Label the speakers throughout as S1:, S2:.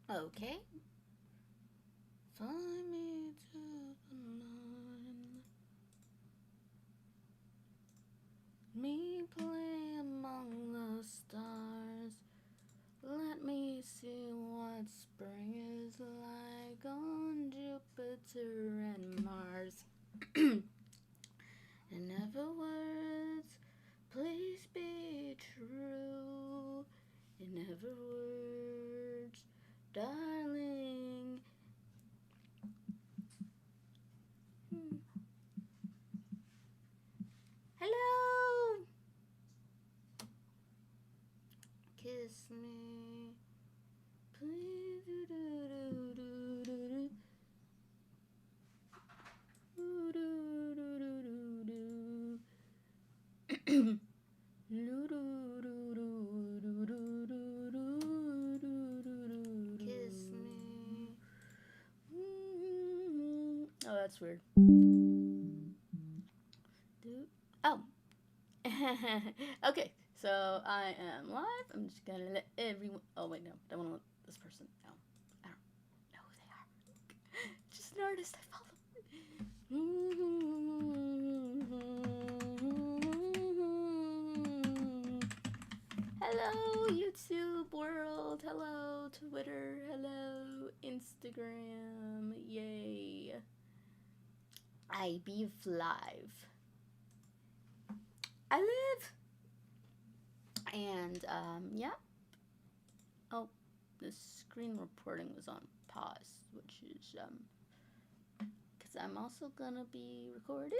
S1: Okay. Fly me to the line. Me play among the stars. Let me see what spring is like on Jupiter and Mars. In other words, please be true. In other words, darling. Hello. Kiss me. Please. Kiss me. Oh, that's weird. Oh. Okay, so I am live. I'm just gonna let everyone. Oh, wait, no. I don't want to let this person know. I don't know who they are. Just an artist I follow. Hello, YouTube world. Hello, Twitter. Hello, Instagram. Yay. I be live. I live. And, yeah. Oh, the screen reporting was on pause, which is, because I'm also gonna be recording.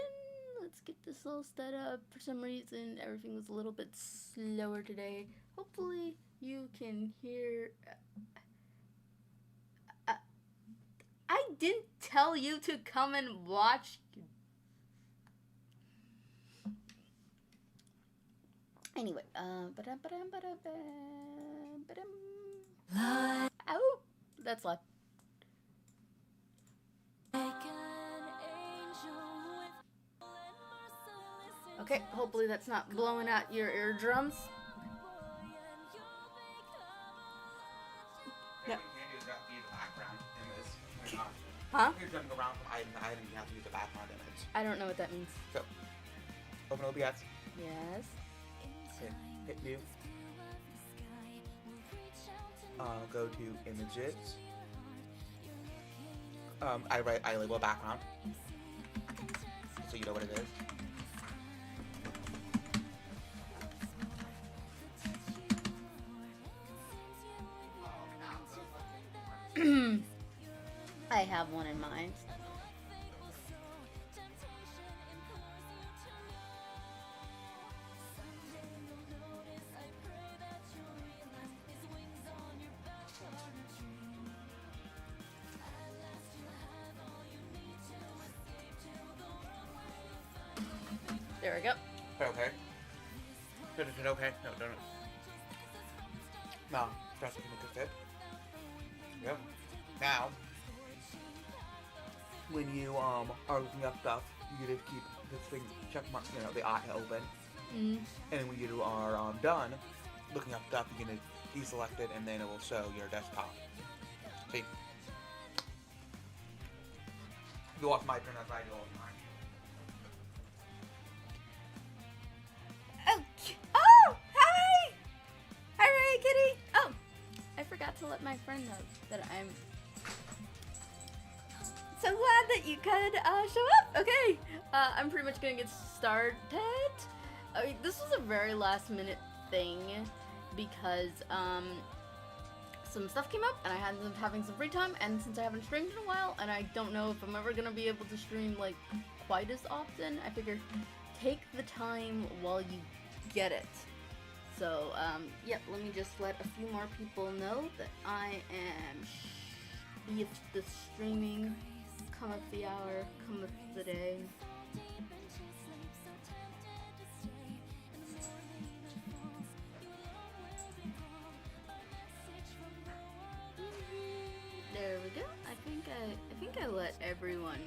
S1: Let's get this all set up. For some reason, everything was a little bit slower today. Hopefully, you can hear. I didn't tell you to come and watch. Anyway, oh, that's loud. Okay, hopefully that's not blowing out your eardrums. Yep. Huh?
S2: You're jumping around from item to item, you have to use the background image.
S1: I don't know what that means.
S2: So, open OBS.
S1: Yes.
S2: Hit new. Go to images. I label background, so you know what it is.
S1: I have one in mind. There we go.
S2: Okay. Is it okay? No, don't. No, trust me, make it. Yep. Now, when you are looking up stuff, you gotta keep this thing check mark, the eye open.
S1: Mm.
S2: And then when you are done looking up stuff, you're gonna deselect it, and then it will show your desktop. See? You watch my turn as I do all the time.
S1: Oh, hi! Hi, Ray Kitty! Oh, I forgot to let my friend know that I'm so glad that you could show up. Okay, I'm pretty much gonna get started. This was a very last minute thing because some stuff came up and I ended up having some free time, and since I haven't streamed in a while and I don't know if I'm ever gonna be able to stream like quite as often, I figured take the time while you get it. So, yep, let me just let a few more people know that I am be the streaming cometh the hour, cometh the day. There we go. I think I let everyone.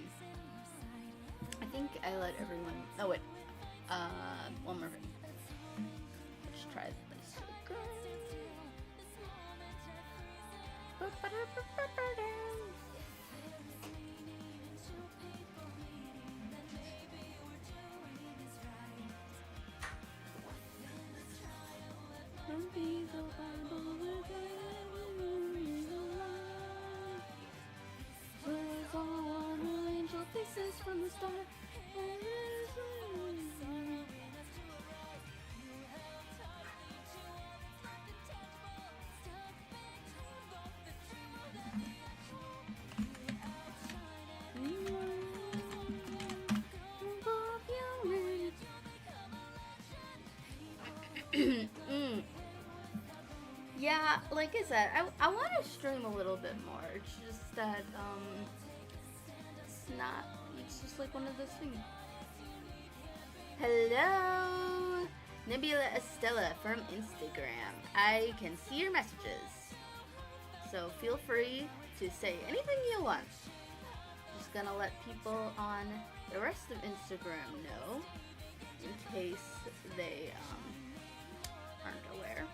S1: Oh wait. One more thing. Let's try this again. From the start. Yeah, like I said, I want to stream a little bit more. It's just that it's just like one of those things. Hello, Nebula Estella from Instagram. I can see your messages, so feel free to say anything you want. Just gonna let people on the rest of Instagram know in case they aren't aware.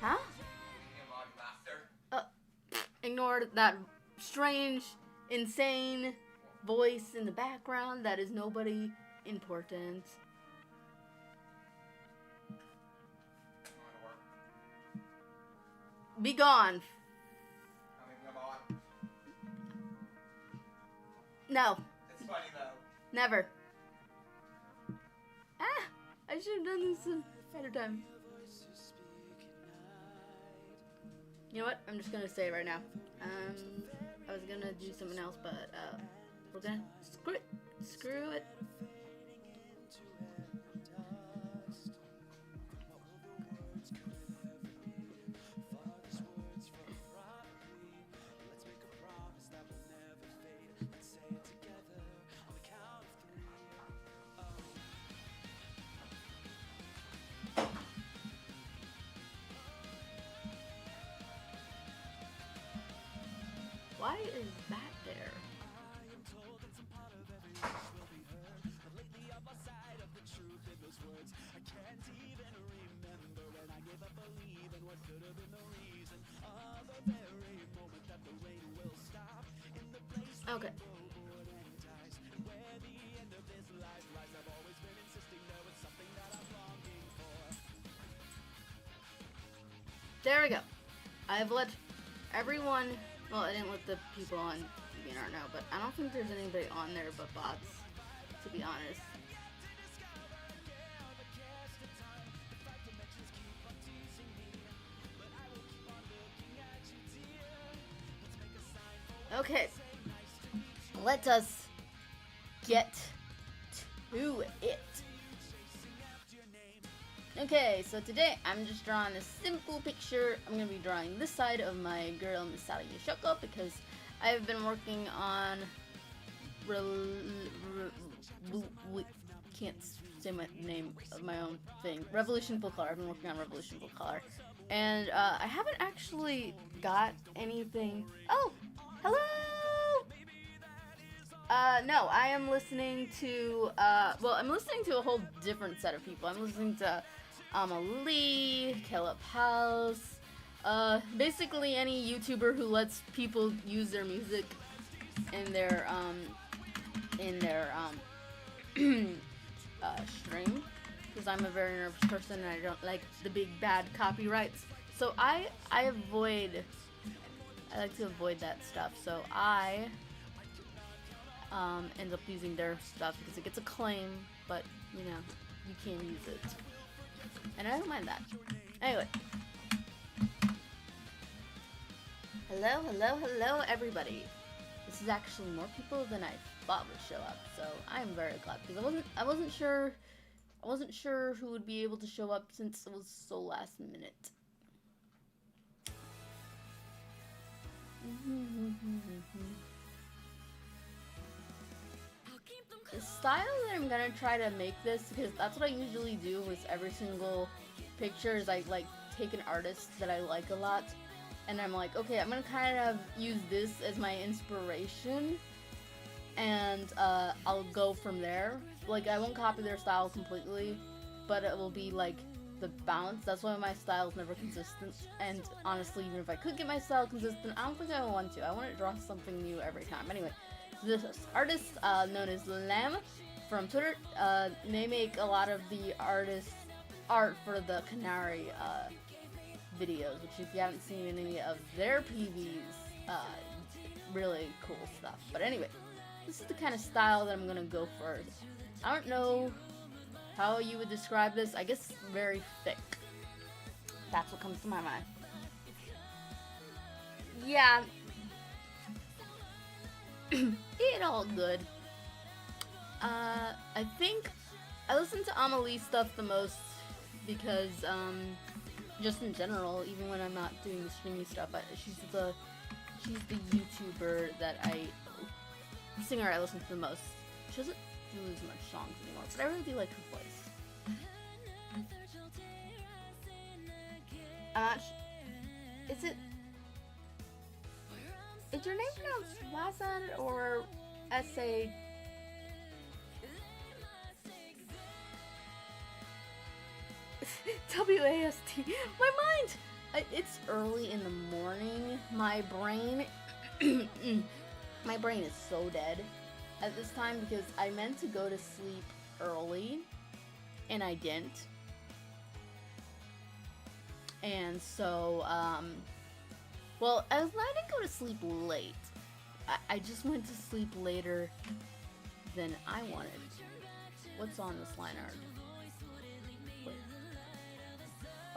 S1: Huh? Ignore that strange, insane voice in the background. That is nobody important. Be gone. No.
S2: It's funny though.
S1: Never. I should have done this ahead of time. You know what? I'm just gonna say it right now. I was gonna do something else, but we're gonna screw it. Screw it. Why is that there? Okay. There we go. I've let everyone, well, I didn't let the people on DeviantArt know, but I don't think there's anybody on there but bots, to be honest. Okay, let us get to it. Okay, so today I'm just drawing a simple picture. I'm going to be drawing this side of my girl Misato Yushoku because I've been working on can't say my name of my own thing. Revolution Full Color. I've been working on Revolution Full Color. And I haven't actually got anything. Oh, hello! No, I am listening to, well, I'm listening to a whole different set of people. I'm listening to Lee, Caleb House, basically any YouTuber who lets people use their music in their stream, because I'm a very nervous person and I don't like the big bad copyrights. So I like to avoid that stuff. So I end up using their stuff because it gets a claim, but you know, you can't use it. And I don't mind that. Anyway. Hello, hello, hello everybody. This is actually more people than I thought would show up, so I'm very glad because I wasn't sure who would be able to show up since it was so last minute. The style that I'm gonna try to make this, because that's what I usually do with every single picture, is I like take an artist that I like a lot and I'm like, okay, I'm gonna kind of use this as my inspiration and I'll go from there. Like, I won't copy their style completely, but it will be like the bounce. That's why my style is never consistent. And honestly, even if I could get my style consistent, I don't think I want to. I want to draw something new every time. Anyway, this artist known as Lamb from Twitter, they make a lot of the art for the Canary videos, which if you haven't seen any of their PVs, really cool stuff. But anyway, this is the kind of style that I'm gonna go for. I don't know how you would describe this. I guess very thick. That's what comes to my mind. Yeah. It all good. I think I listen to Amelie's stuff the most because, just in general, even when I'm not doing the streaming stuff, she's the YouTuber singer I listen to the most. She doesn't do as much songs anymore, but I really do like her voice. Is your name pronounced Wazan or S-A? W-A-S-T. My mind! It's early in the morning. My brain is so dead at this time because I meant to go to sleep early and I didn't. And so, well, I didn't go to sleep late. I just went to sleep later than I wanted. What's on this line art? Wait.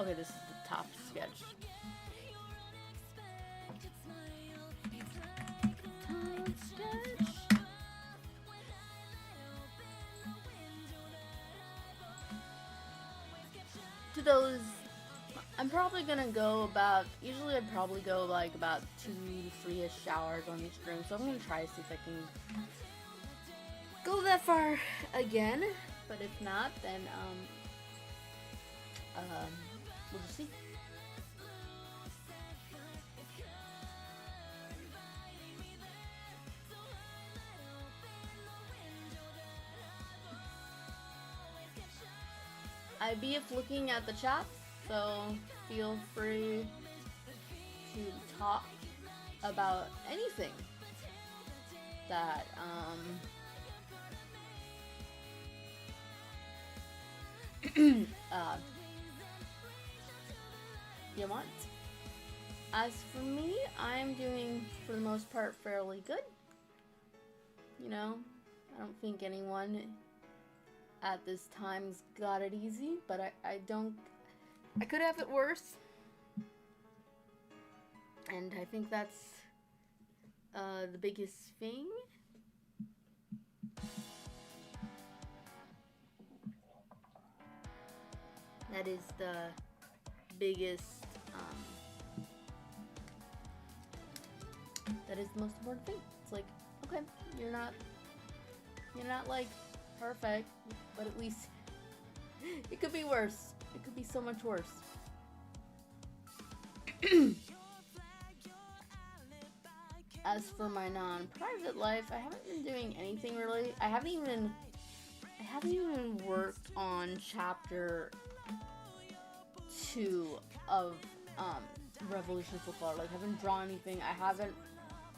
S1: Okay, this is the top sketch. Top sketch. To those, I'm probably gonna go about, usually I'd probably go like about 2 to 3-ish hours on each stream, so I'm gonna try to see if I can go that far again, but if not, then, we'll just see. I be looking at the chat, so feel free to talk about anything that you want. As for me, I'm doing, for the most part, fairly good. You know, I don't think anyone at this time's got it easy, but I could have it worse. And I think that's the biggest thing. That is the biggest, that is the most important thing. It's like, okay, you're not like perfect, but at least it could be worse. It could be so much worse. As for my non-private life, I haven't been doing anything really. I haven't even worked on chapter 2 of Revolution Football. Like, I haven't drawn anything.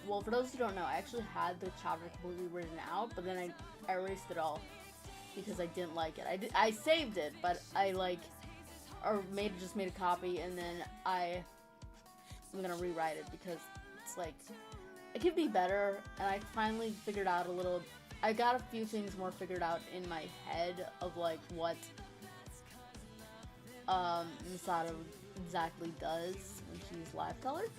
S1: Well, for those who don't know, I actually had the chapter completely written out, but then I erased it all because I didn't like it. I saved it, but I just made a copy, and then I'm gonna rewrite it because it's like, it could be better, and I finally figured out I got a few things more figured out in my head of like what Misato exactly does when she's live colored.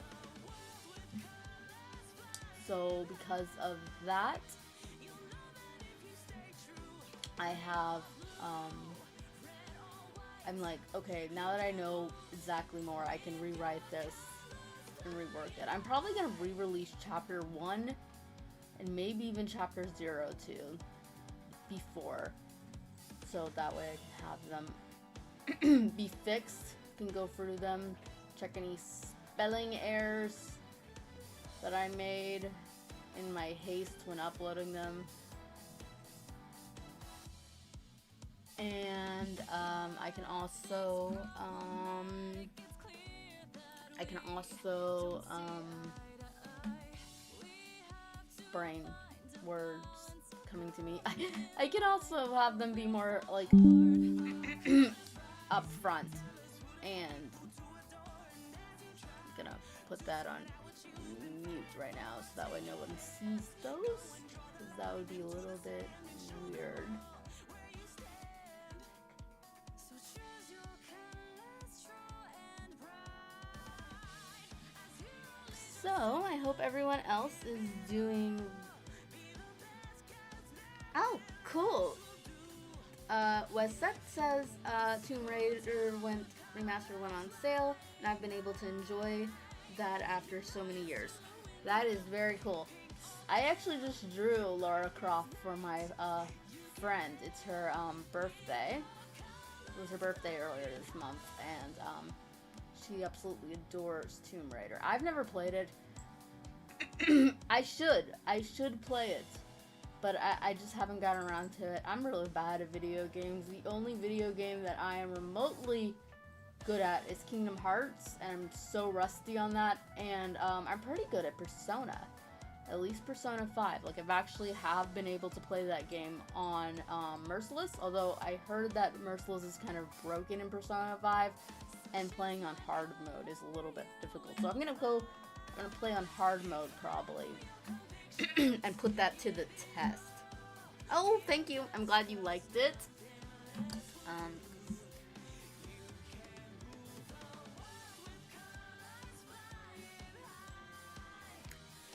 S1: So because of that, I have, I'm like, okay, now that I know exactly more, I can rewrite this and rework it. I'm probably going to re-release chapter 1 and maybe even chapter 0 too before, so that way I can have them be fixed, can go through them, check any spelling errors that I made in my haste when uploading them. And I can also brain words coming to me. I can also have them be more like up front, and I'm gonna put that on mute right now so that way no one sees those, because that would be a little bit weird. So, I hope everyone else is doing... Oh, cool! Wesette says, Tomb Raider Remastered went on sale, and I've been able to enjoy that after so many years. That is very cool. I actually just drew Lara Croft for my, friend. It's her, birthday. It was her birthday earlier this month, and, she absolutely adores Tomb Raider. I've never played it. I should play it, but I just haven't gotten around to it. I'm really bad at video games. The only video game that I am remotely good at is Kingdom Hearts, and I'm so rusty on that, and I'm pretty good at Persona. At least Persona 5. Like, I've actually have been able to play that game on Merciless, although I heard that Merciless is kind of broken in Persona 5, and playing on hard mode is a little bit difficult. So I'm gonna play on hard mode probably, and put that to the test. Oh, thank you. I'm glad you liked it.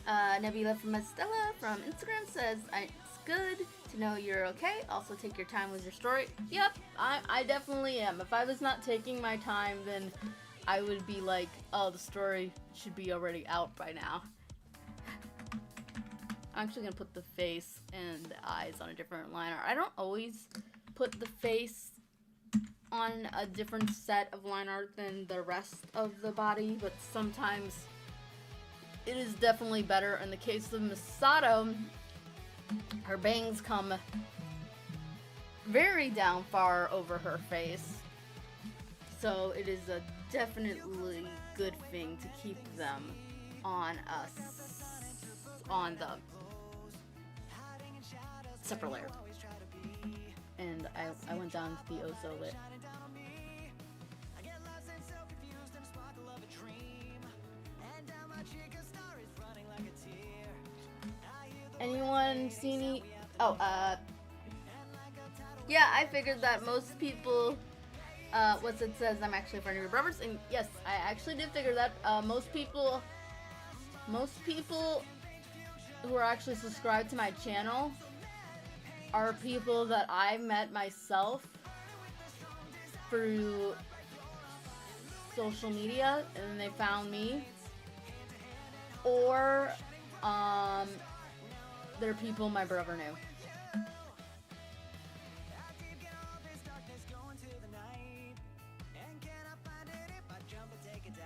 S1: Nabila from Estella from Instagram says, it's good to know you're okay. Also, take your time with your story. Yep, I definitely am. If I was not taking my time, then I would be like, oh, the story should be already out by now. I'm actually gonna put the face and the eyes on a different line art. I don't always put the face on a different set of line art than the rest of the body, but sometimes it is definitely better. In the case of Misato, her bangs come very down far over her face, so it is a definitely good thing to keep them on the separate layer. And I went down to the Ozo lit. Anyone see any? Oh, yeah, I figured that most people, what's it says, I'm actually a friend of your brothers, and yes, I actually did figure that, most people who are actually subscribed to my channel are people that I met myself through social media, and then they found me, or, they're people my brother knew.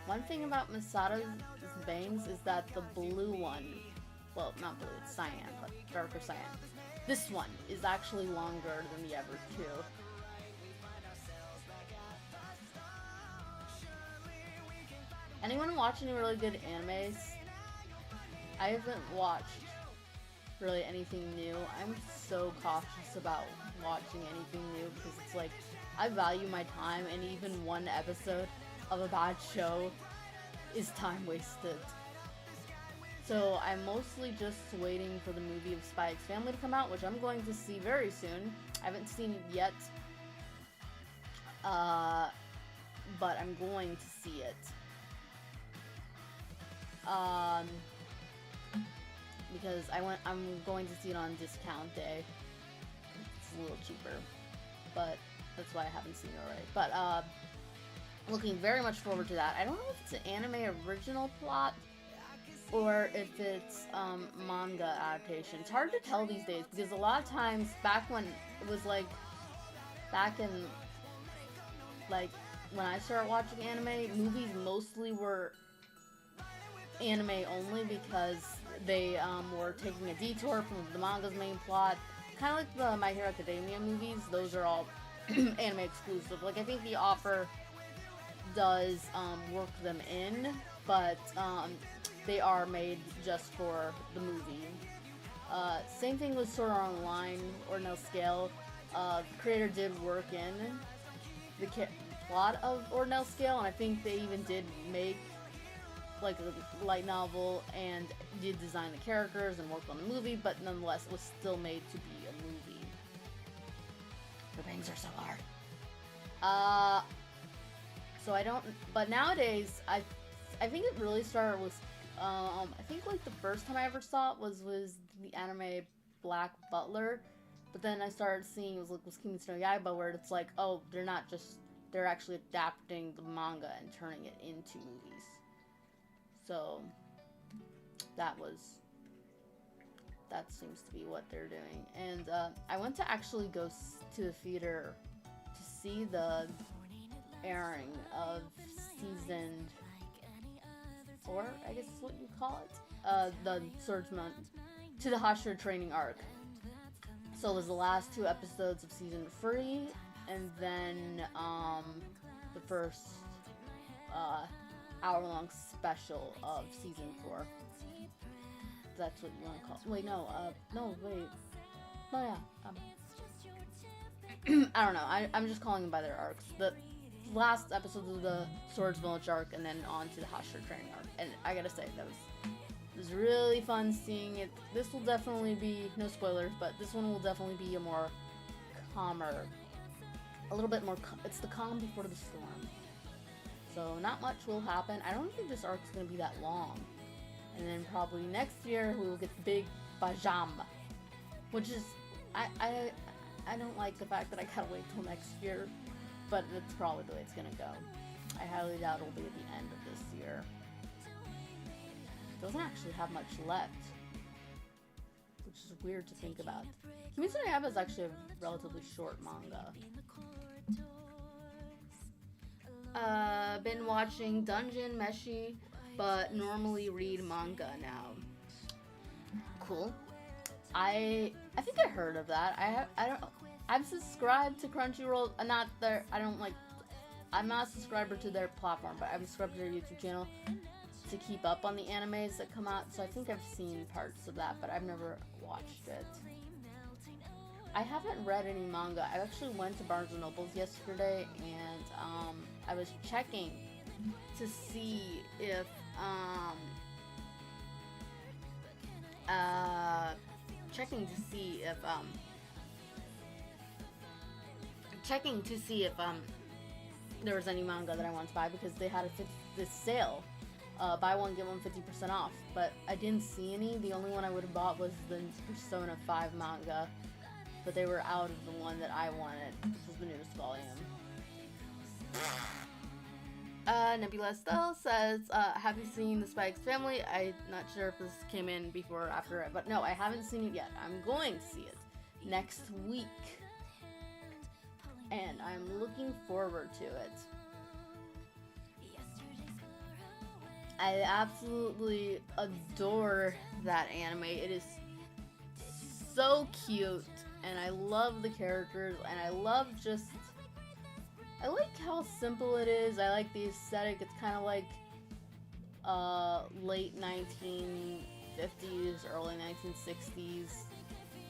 S1: One thing about Misato's bangs is that the blue one, well, not blue, it's cyan, but darker cyan. This one is actually longer than the other two. Anyone watch any really good animes? I haven't watched really anything new. I'm so cautious about watching anything new because it's like, I value my time, and even one episode of a bad show is time wasted. So I'm mostly just waiting for the movie of Spy X Family to come out, which I'm going to see very soon. I haven't seen it yet, but I'm going to see it. Because I'm going to see it on discount day. It's a little cheaper, but that's why I haven't seen it already. But looking very much forward to that. I don't know if it's an anime original plot or if it's manga adaptation. It's hard to tell these days because a lot of times back when it was like when I started watching anime, movies mostly were anime only because they were taking a detour from the manga's main plot. Kind of like the My Hero Academia movies. Those are all anime exclusive. Like, I think the offer does work them in, but they are made just for the movie. Same thing with Sword Art Online or No Scale. The creator did work in the plot of Ordinal Scale, and I think they even did make like a light novel and did design the characters and worked on the movie, but nonetheless it was still made to be a movie. The bangs are so hard. So I don't, but nowadays I think it really started with I think like the first time I ever saw it was the anime Black Butler, but then I started seeing it was Kimetsu no Yaiba, where it's like, oh, they're actually adapting the manga and turning it into movies. So that seems to be what they're doing. And I went to actually go to the theater to see the airing of season 4, I guess is what you call it, the Swordsman to the Hashira training arc. So it was the last 2 episodes of season 3, and then the first hour-long special of season 4. That's what you want to call it. Wait, no, yeah. I don't know. I'm just calling them by their arcs. The last episodes of the Swords Village arc, and then on to the Hashira training arc. And I gotta say, it was really fun seeing it. This will definitely be, no spoilers, but this one will definitely be a more calmer, a little bit more, it's the calm before the storm. So not much will happen. I don't think this arc's gonna be that long. And then probably next year we will get the big Pajama, which is, I don't like the fact that I gotta wait till next year, but it's probably the way it's gonna go. I highly doubt it'll be at the end of this year. It doesn't actually have much left, which is weird to think about. Kimetsu no Yaiba is actually a relatively short manga. Been watching Dungeon Meshi, but normally read manga now. Cool. I think I heard of that. I'm subscribed to Crunchyroll. I'm not a subscriber to their platform, but I'm subscribed to their YouTube channel to keep up on the animes that come out. So I think I've seen parts of that, but I've never watched it. I haven't read any manga. I actually went to Barnes & Noble's yesterday, and I was checking to see if there was any manga that I wanted to buy, because they had this sale, buy one get one 50% off, but I didn't see any. The only one I would have bought was the Persona 5 manga, but they were out of the one that I wanted, which was the newest volume. Nebula Estelle says, have you seen The Spy X Family? I'm not sure if this came in before or after it, but no, I haven't seen it yet. I'm going to see it next week, and I'm looking forward to it. I absolutely adore that anime. It is so cute, and I love the characters, and I like how simple it is. I like the aesthetic. It's kind of like late 1950s, early 1960s,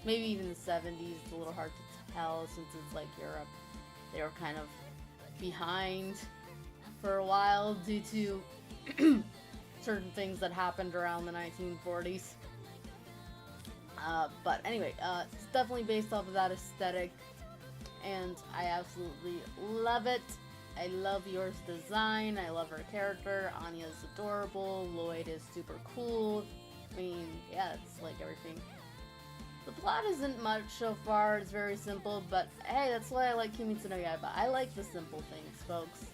S1: maybe even the 70s. It's a little hard to tell since it's like Europe. They were kind of behind for a while due to certain things that happened around the 1940s. But anyway, it's definitely based off of that aesthetic, and I absolutely love it. I love Yor's design. I love her character. Anya's adorable. Lloyd is super cool. I mean, yeah, it's like everything. The plot isn't much so far. It's very simple, but hey, that's why I like Kimetsu no Yaiba. I like the simple things, folks.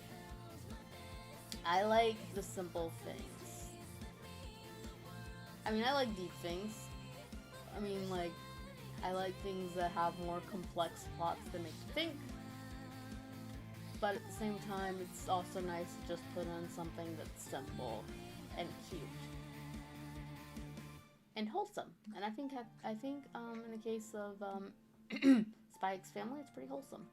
S1: I like the simple things. I mean, I like deep things. I mean, like, I like things that have more complex plots that make you think. But at the same time, it's also nice to just put in something that's simple and cute and wholesome. And I think in the case of Spy X Family, it's pretty wholesome.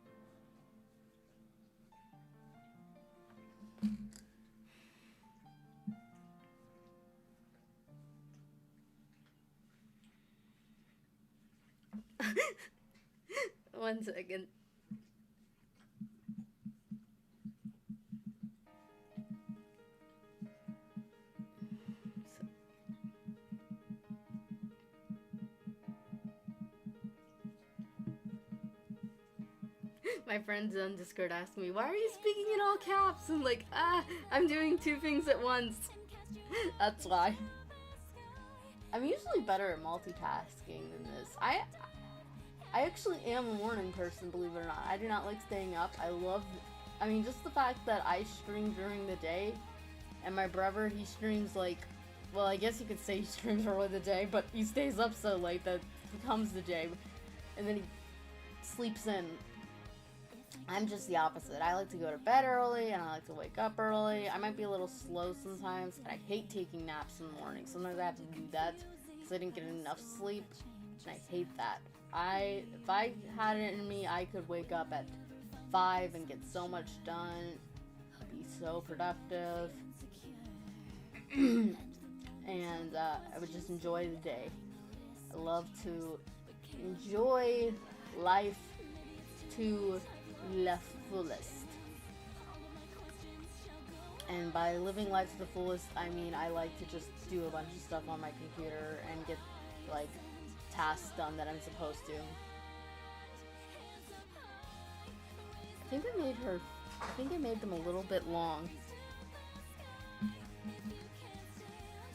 S1: One second. My friends on Discord asked me, why are you speaking in all caps? I'm like, I'm doing two things at once. That's why. I'm usually better at multitasking than this. I actually am a morning person, believe it or not. I do not like staying up. I mean, just the fact that I stream during the day, and my brother, he streams like, well, I guess you could say he streams early the day, but he stays up so late that it becomes the day, and then he sleeps in. I'm just the opposite. I like to go to bed early, and I like to wake up early. I might be a little slow sometimes, and I hate taking naps in the morning. Sometimes I have to do that because I didn't get enough sleep, and I hate that. If I had it in me, I could wake up at 5 and get so much done, be so productive, and I would just enjoy the day. I love to enjoy life to the fullest. And by living life to the fullest, I mean I like to just do a bunch of stuff on my computer and get, like, tasks done that I'm supposed to. I think I made them a little bit long.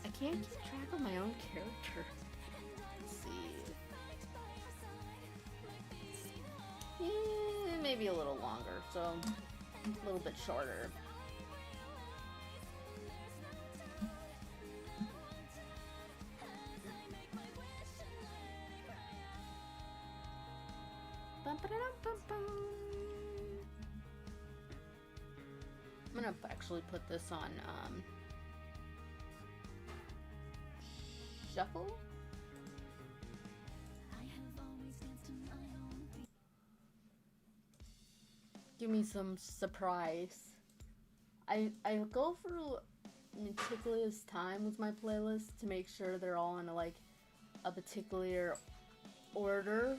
S1: I can't keep track of my own character. Let's see. Maybe a little longer, so a little bit shorter. I'm gonna actually put this on shuffle. Give me some surprise. I go through meticulous time with my playlist to make sure they're all in a particular order,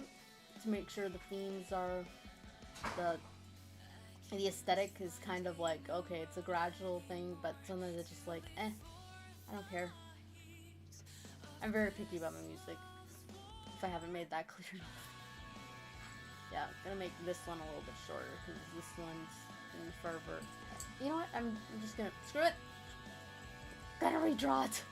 S1: to make sure the themes are the aesthetic is kind of like, okay, it's a gradual thing, but sometimes it's just like, I don't care. I'm very picky about my music, if I haven't made that clear enough. Yeah, I'm gonna make this one a little bit shorter, because this one's in fervor. You know what, I'm just gonna, screw it! Gotta redraw it!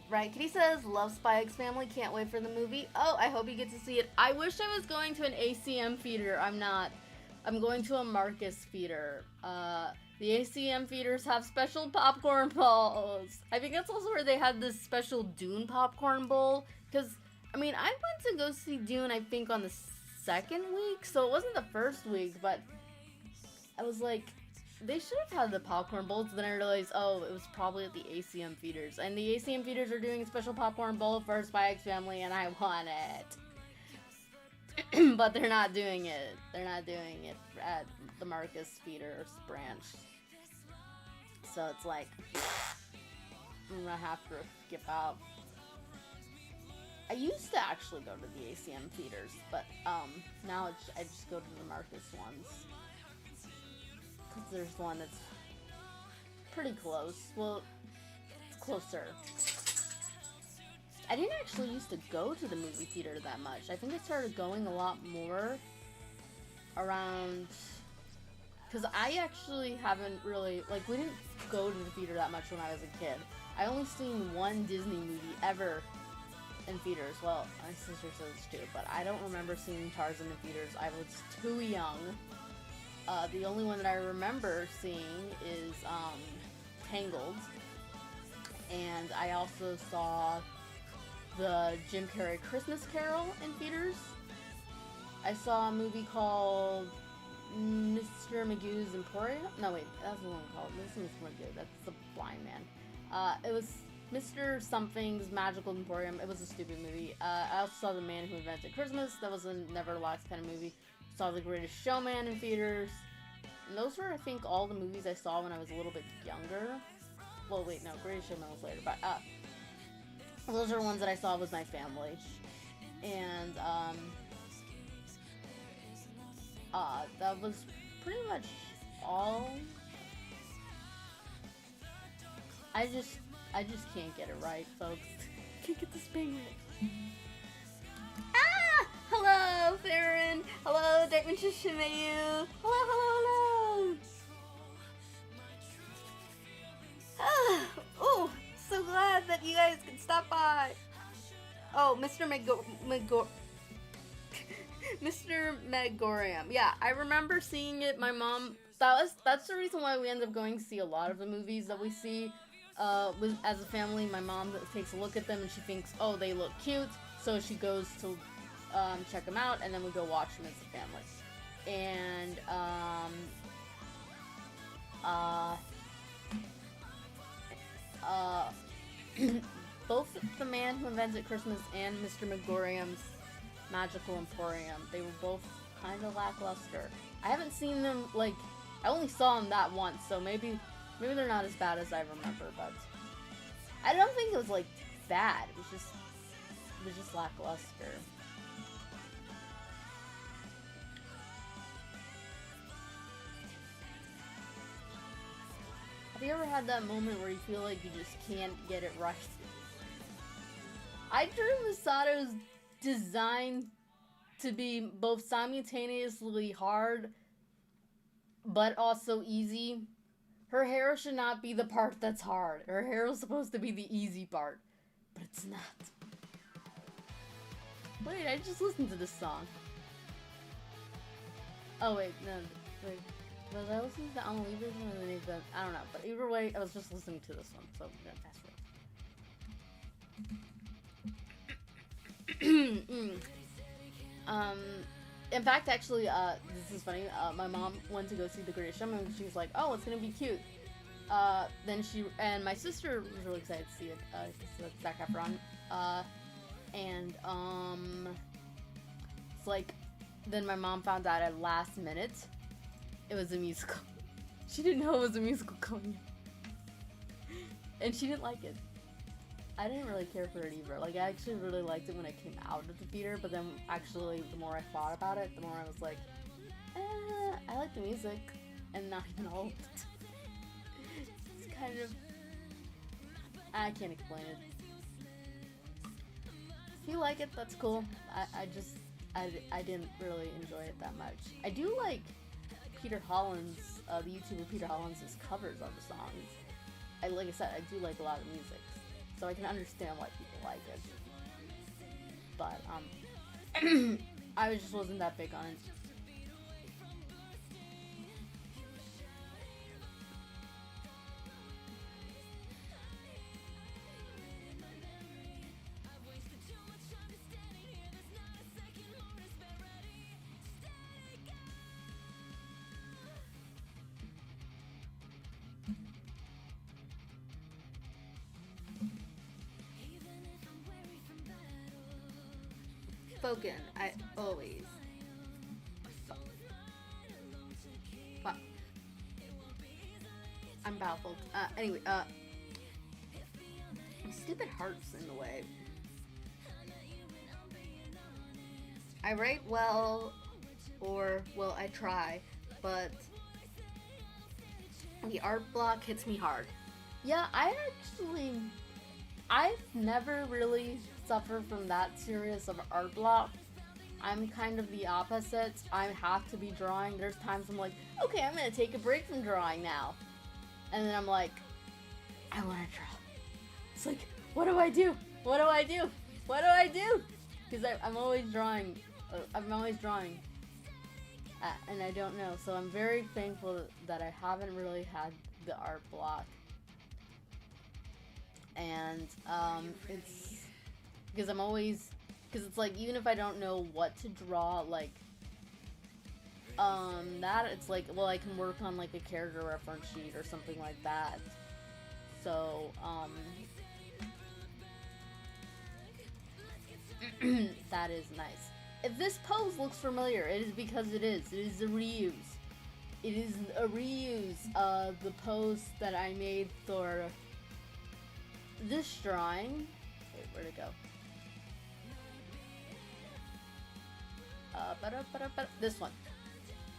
S1: Right, Kitty says, love Spy X Family, can't wait for the movie. Oh, I hope you get to see it. I wish I was going to an ACM theater. I'm not. I'm going to a Marcus theater. The ACM theaters have special popcorn bowls. I think that's also where they had this special Dune popcorn bowl. Because, I mean, I went to go see Dune, I think, on the second week. So it wasn't the first week, but I was like, they should have had the popcorn bowls. Then I realized, oh, it was probably at the ACM theaters. And the ACM theaters are doing a special popcorn bowl for Spy X Family, and I want it. But they're not doing it. They're not doing it at the Marcus Theater branch. So it's like, I'm gonna have to skip out. I used to actually go to the ACM theaters, but now I just go to the Marcus ones. Because there's one that's pretty close. Well, it's closer. I didn't actually used to go to the movie theater that much. I think I started going a lot more around... Because I actually haven't really... Like, we didn't go to the theater that much when I was a kid. I only seen one Disney movie ever in theaters. Well, my sister says too, but I don't remember seeing Tarzan in theaters. I was too young. The only one that I remember seeing is Tangled, and I also saw the Jim Carrey Christmas Carol in theaters. I saw a movie called Mr. Magoo's Emporium. No, wait, that's the one called Mr. Magoo. That's the blind man. It was Mr. Something's Magical Emporium. It was a stupid movie. I also saw The Man Who Invented Christmas. That was a never last kind of movie. Saw The Greatest Showman in theaters. And those were, I think, all the movies I saw when I was a little bit younger. Well, wait, no, Greatest Showman was later, but, those are ones that I saw with my family. And, that was pretty much all. I just can't get it right, folks. Can't get the spin right. Ah! Hello, Theron! Hello, Digitalart! Hello, hello, hello! Ah! Oh, so glad that you guys could stop by. Oh, Mr. Mr. Megorium. Yeah, I remember seeing it. My mom. That's the reason why we end up going to see a lot of the movies that we see. As a family, my mom takes a look at them and she thinks, oh, they look cute, so she goes to check them out, and then we go watch them as a family. And both The Man Who Invented Christmas and Mr. Megorium's Magical Emporium, they were both kind of lackluster. I haven't seen them, like, I only saw them that once, so maybe they're not as bad as I remember, but I don't think it was, like, bad. It was just lackluster. Have you ever had that moment where you feel like you just can't get it right? I drew Misato's design to be both simultaneously hard but also easy. Her hair should not be the part that's hard. Her hair is supposed to be the easy part, but it's not. Wait, I just listened to this song. Oh wait, no, wait. Was I listening to the Amelie version or the I don't know, but either way, I was just listening to this one, so I'm gonna fast forward. In fact, actually, this is funny. My mom went to go see The Greatest Showman, and she was like, "Oh, it's gonna be cute." Then she and my sister was really excited to see it. It's Zac Efron. It's like, then my mom found out at last minute it was a musical. She didn't know it was a musical coming, and she didn't like it. I didn't really care for it either. Like, I actually really liked it when it came out of the theater, but then actually, the more I thought about it, the more I was like, I like the music, and not even all of it. It's kind of, I can't explain it. If you like it, that's cool. I didn't really enjoy it that much. I do like Peter Holland's, the YouTuber Peter Holland's covers of the songs. Like I said, I do like a lot of music, so I can understand why people like it. But, I just wasn't that big on it. Spoken, I always. Fuck. I'm baffled. Anyway, stupid heart's in the way. I write well, or, well, I try, but the art block hits me hard. Yeah, I've never really suffered from that serious of art block. I'm kind of the opposite. I have to be drawing. There's times I'm like, okay, I'm gonna take a break from drawing now. And then I'm like, I wanna draw. It's like, what do I do? What do I do? What do I do? Because I'm always drawing. I'm always drawing. And I don't know. So I'm very thankful that I haven't really had the art block. And it's because it's like, even if I don't know what to draw, like that, it's like, well, I can work on like a character reference sheet or something like that. So that is nice. If this pose looks familiar, it is because it is. It is a reuse. It is a reuse of the pose that I made for this drawing. Where'd it go? This one,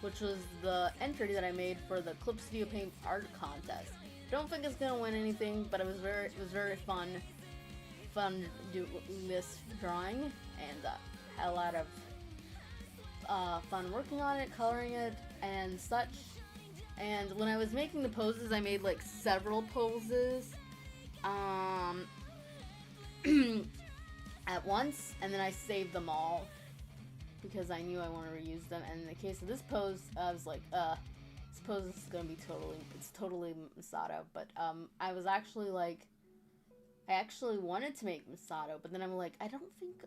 S1: which was the entry that I made for the clipstudiopaint art contest. Don't think it's gonna win anything, but it was very fun doing this drawing, and had a lot of fun working on it, coloring it, and such. And when I was making the poses, I made like several poses at once, and then I saved them all because I knew I wanted to reuse them. And in the case of this pose, I was like, this pose is gonna be totally Misato. But I was actually like, I actually wanted to make Misato, but then I'm like, I don't think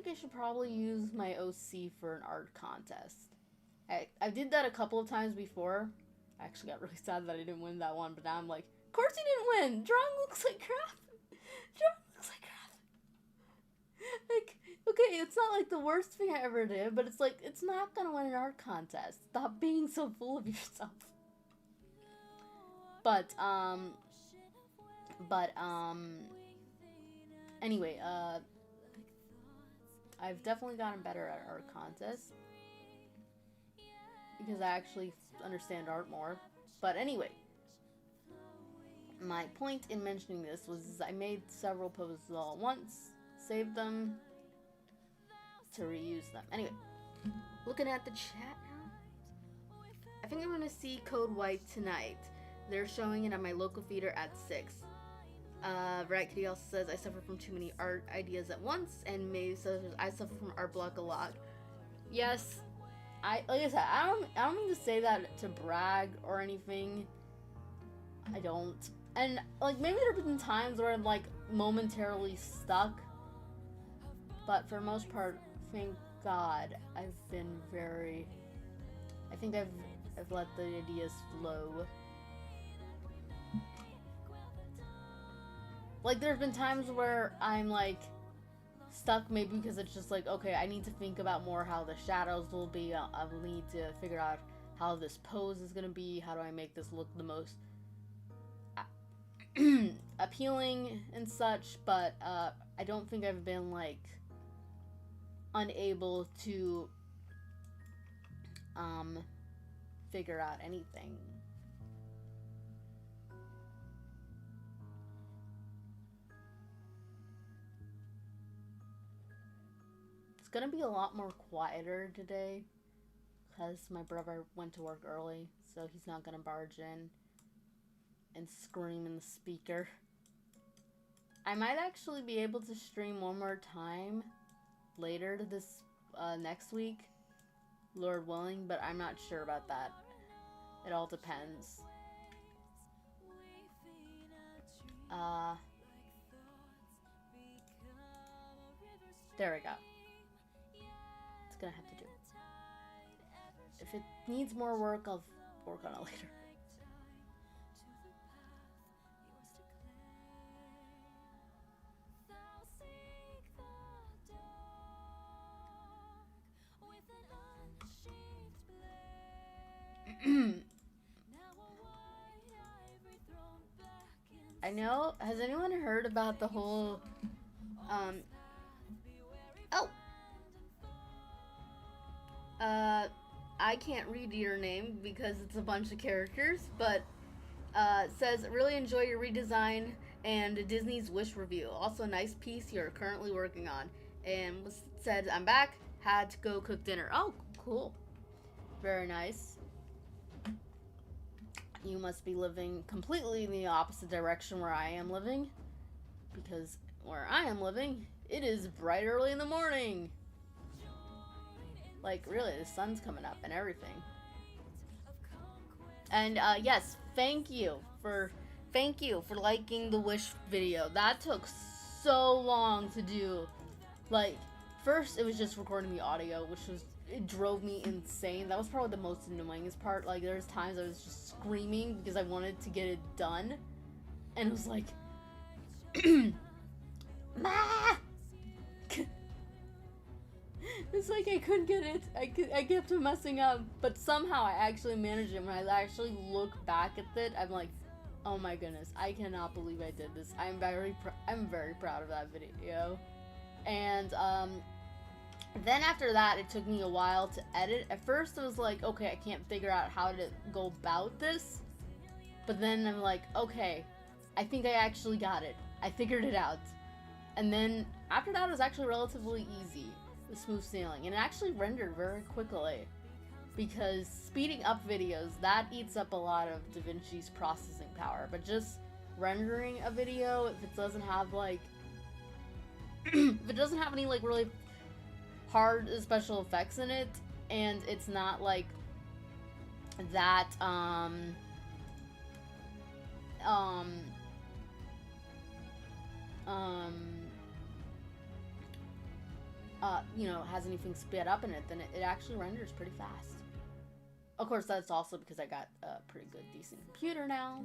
S1: I should probably use my OC for an art contest. I did that a couple of times before. I actually got really sad that I didn't win that one, but now I'm like, of course you didn't win! Drawing looks like crap! Drawing looks like crap! Like, okay, it's not like the worst thing I ever did, but it's like, it's not gonna win an art contest. Stop being so full of yourself. Anyway, I've definitely gotten better at art contests because I actually understand art more. But anyway, my point in mentioning this was I made several poses all at once, saved them to reuse them. Anyway, looking at the chat now, I think I'm gonna see Code White tonight. They're showing it at my local theater at 6. Right Kitty also says, I suffer from too many art ideas at once, and May says, I suffer from art block a lot. Yes, like I said, I don't mean to say that to brag or anything. I don't. And like maybe there have been times where I'm like momentarily stuck, but for the most part, thank God, I've been very. I think I've let the ideas flow. Like, there's been times where I'm, like, stuck maybe because it's just like, okay, I need to think about more how the shadows will be. I will need to figure out how this pose is going to be. How do I make this look the most appealing and such. But I don't think I've been, like, unable to figure out anything. It's gonna be a lot more quieter today because my brother went to work early, so he's not gonna barge in and scream in the speaker. I might actually be able to stream one more time later this next week, Lord willing, but I'm not sure about that. It all depends. There we go. It's gonna have to do. If it needs more work, I'll work on it later. I know, has anyone heard about the whole, I can't read your name because it's a bunch of characters, but, it says, really enjoy your redesign and Disney's Wish review. Also, nice piece you're currently working on. And said, I'm back, had to go cook dinner. Oh, cool. Very nice. You must be living completely in the opposite direction where I am living. Because where I am living, it is bright early in the morning. Like, really, the sun's coming up and everything. And, yes, thank you for liking the Wish video. That took so long to do. Like, first, it was just recording the audio, which was, it drove me insane. That was probably the most annoyingest part. Like, there's times I was just screaming because I wanted to get it done. And it was like, Ma! It's like I couldn't get it. I kept messing up, but somehow I actually managed it. When I actually look back at it, I'm like, Oh my goodness, I cannot believe I did this. I'm very proud of that video. And then after that, it took me a while to edit. At first, it was like, okay, I can't figure out how to go about this. But then I'm like, okay, I think I actually got it. I figured it out. And then after that, it was actually relatively easy with smooth sailing. And it actually rendered very quickly. Because speeding up videos, that eats up a lot of DaVinci's processing power. But just rendering a video, if it doesn't have like, if it doesn't have any like really hard special effects in it, and it's not like that, you know, has anything sped up in it, then it actually renders pretty fast. Of course, that's also because I got a pretty good, decent computer now.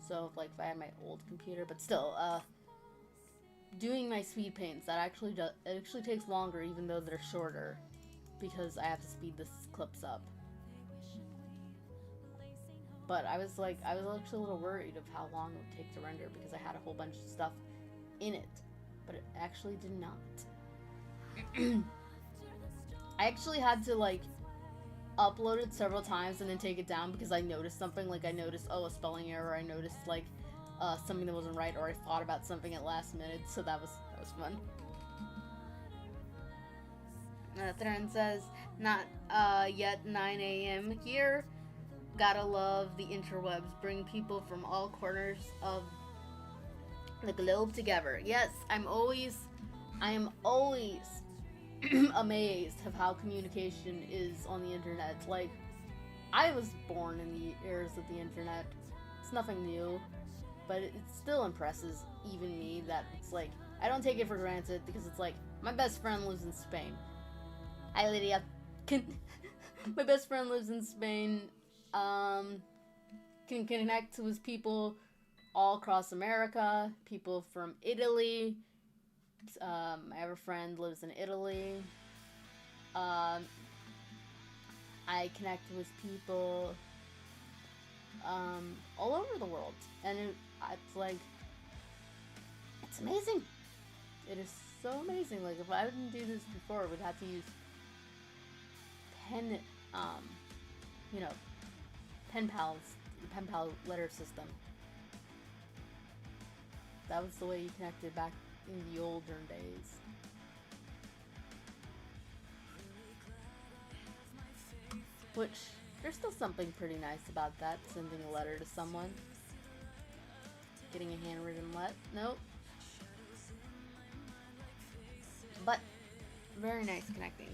S1: So, like, if I had my old computer, but still, doing my speed paints, that actually it actually takes longer, even though they're shorter, because I have to speed the clips up. But I was actually a little worried of how long it would take to render because I had a whole bunch of stuff in it, but it actually did not. I actually had to like upload it several times and then take it down because I noticed something. Like I noticed, oh, a spelling error. I noticed like something that wasn't right, or I thought about something at last minute. So that was fun. Thread says, not yet 9 a.m. here. Gotta love the interwebs. Bring people from all corners of the globe together. Yes, I am always amazed of how communication is on the internet. Like, I was born in the eras of the internet. It's nothing new, but it still impresses even me that it's like, I don't take it for granted because it's like, my best friend lives in Spain. Hi, Lydia. My best friend lives in Spain. Can connect with people all across America, people from Italy. I have a friend lives in Italy. I connect with people all over the world, and it's like, it's amazing. It is so amazing. Like, if I didn't do this before, we'd have to use pen pal letter system. That was the way you connected back in the older days. Which, there's still something pretty nice about that, sending a letter to someone. Getting a handwritten letter. Nope. But, very nice connecting.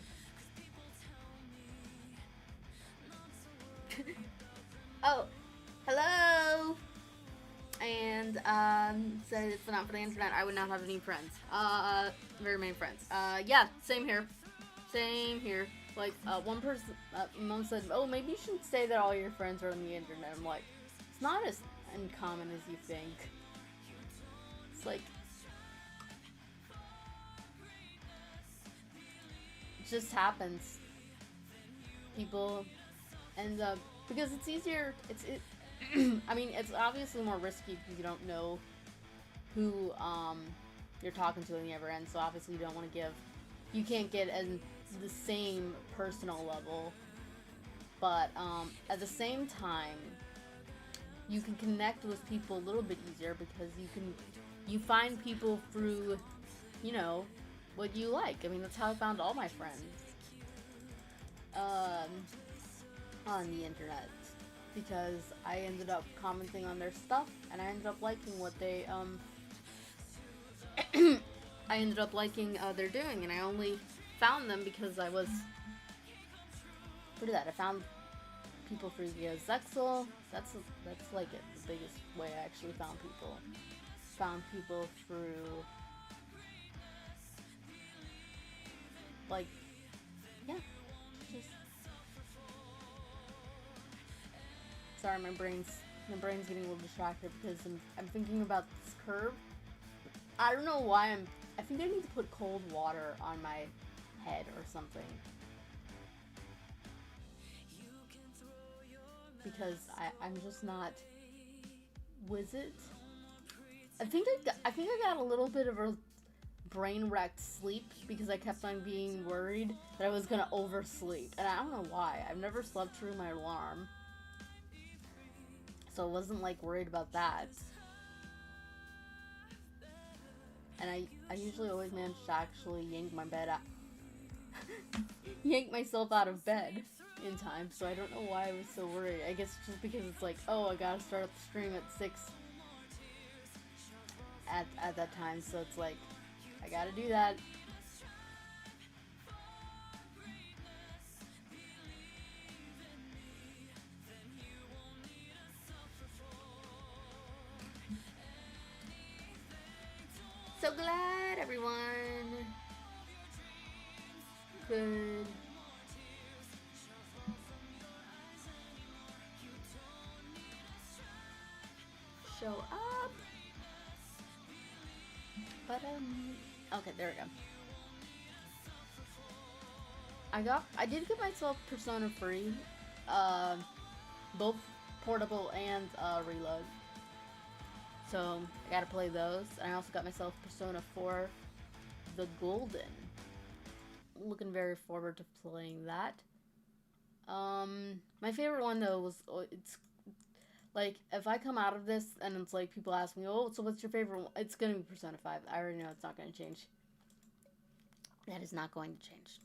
S1: Oh, hello! And, said if not for the internet, I would not have any friends. Very many friends. Yeah, same here. Same here. Like, one person, mom said, oh, maybe you shouldn't say that all your friends are on the internet. I'm like, it's not as uncommon as you think. It's like, it just happens. People end up, because it's easier, I mean, it's obviously more risky because you don't know who, you're talking to on the other end, so obviously you can't get the same personal level, but, at the same time, you can connect with people a little bit easier because you find people through, you know, what you like. I mean, that's how I found all my friends, on the internet, because I ended up commenting on their stuff, and I ended up liking what they, I ended up liking, they're doing, and I only found them because I was, I found people through via Zexel. That's like it, the biggest way I actually found people. Found people through, like, yeah, just, sorry, my brain's getting a little distracted because I'm thinking about this curve. I don't know why I think I need to put cold water on my head or something, because I'm just not Was it? I think I got a little bit of a brain-wrecked sleep because I kept on being worried that I was gonna oversleep. And I don't know why. I've never slept through my alarm. So I wasn't like worried about that. And I usually always manage to actually yank myself out of bed in time, so I don't know why I was so worried. I guess just because it's like, oh, I gotta start the stream at 6 at that time, so it's like, I gotta do that. So glad everyone could show up. But okay, there we go. I did get myself Persona free, both portable and reload. So I gotta play those. And I also got myself Persona 4 the Golden. Looking very forward to playing that. My favorite one though was, it's like, if I come out of this and it's like people ask me, oh, so what's your favorite one? It's gonna be Persona 5. I already know it's not gonna change. That is not going to change.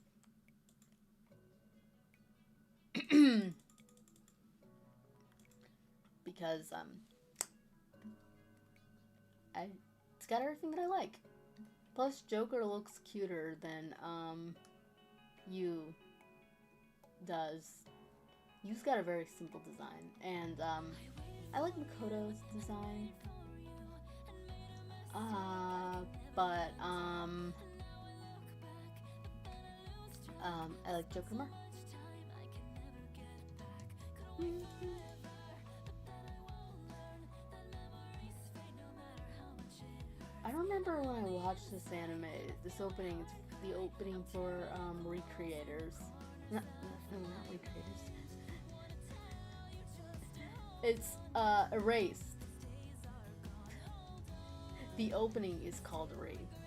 S1: Because it's got everything that I like. Plus, Joker looks cuter than Yu does. Yu's got a very simple design, and I like Makoto's design. But I like Joker more. I remember when I watched this anime, this opening, it's the opening for Recreators. No, not Recreators. It's Erased. The opening is called Erased.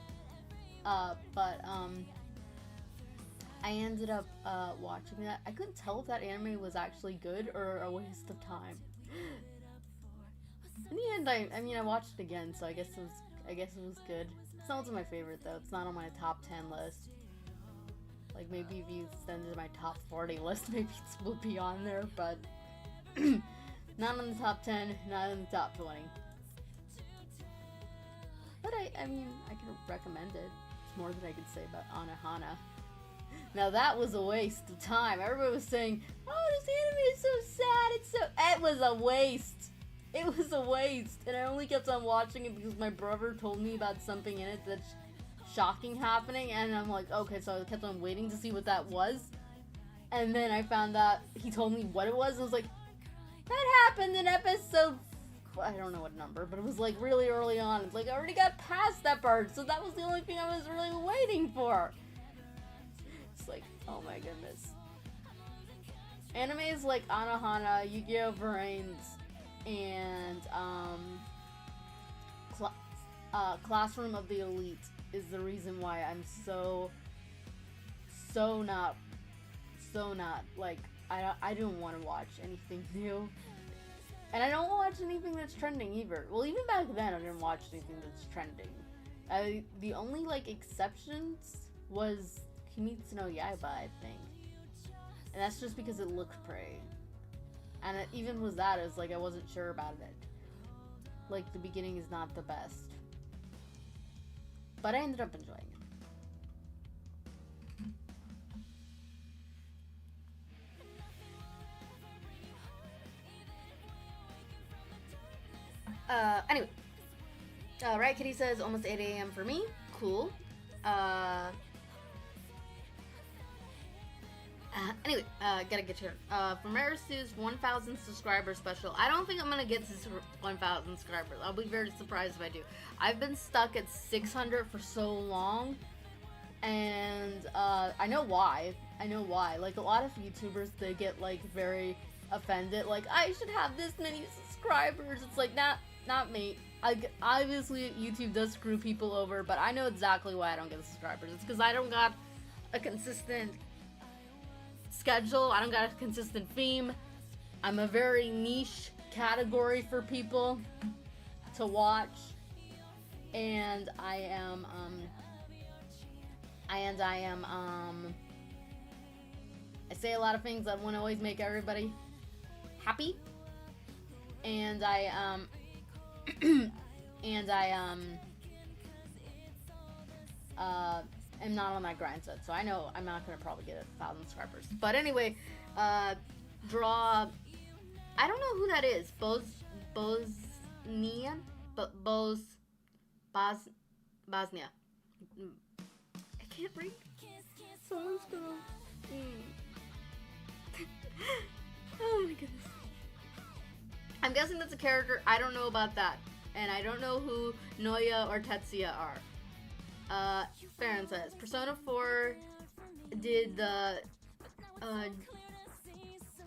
S1: But I ended up watching that. I couldn't tell if that anime was actually good or a waste of time. In the end, I mean, I watched it again, so I guess it was good. It's not my favorite though. It's not on my top 10 list. Like, maybe if you send it to my top 40 list, maybe it will be on there, but not on the top 10, not in the top 20. But I mean, I can recommend it. It's more than I could say about Anohana. Now that was a waste of time. Everybody was saying, oh, this anime is so sad, it was a waste. It was a waste, and I only kept on watching it because my brother told me about something in it that's shocking happening, and I'm like, okay, so I kept on waiting to see what that was, and then I found out he told me what it was, and I was like, that happened in episode, I don't know what number, but it was like really early on. It's like I already got past that part, so that was the only thing I was really waiting for. It's like, oh my goodness. Animes like Anohana, Yu-Gi-Oh! Brains, and Classroom of the Elite is the reason why I'm so not like, I don't want to watch anything new, and I don't watch anything that's trending either. Well, even back then I didn't watch anything that's trending. The only like exceptions was Kimetsu no Yaiba, I think, and that's just because it looked pretty. And it even was that, it was like I wasn't sure about it. Like, the beginning is not the best. But I ended up enjoying it. Anyway. Right, Kitty says almost 8 a.m. for me. Cool. Anyway, gotta get here. For Marisu's 1,000 subscriber special, I don't think I'm gonna get to 1,000 subscribers. I'll be very surprised if I do. I've been stuck at 600 for so long, and I know why. Like, a lot of YouTubers, they get like very offended. Like, I should have this many subscribers. It's like, not me. Obviously, YouTube does screw people over, but I know exactly why I don't get the subscribers. It's because I don't got a consistent schedule. I don't got a consistent theme. I'm a very niche category for people to watch, and I am I say a lot of things that won't always make everybody happy, and I am not on that grind set, so I know I'm not gonna probably get 1,000 subscribers. But anyway, draw. I don't know who that is. Bosnia. I can't read. Someone's gonna. Oh my goodness. I'm guessing that's a character. I don't know about that. And I don't know who Noya or Tetsuya are. Farron says, Persona 4 did the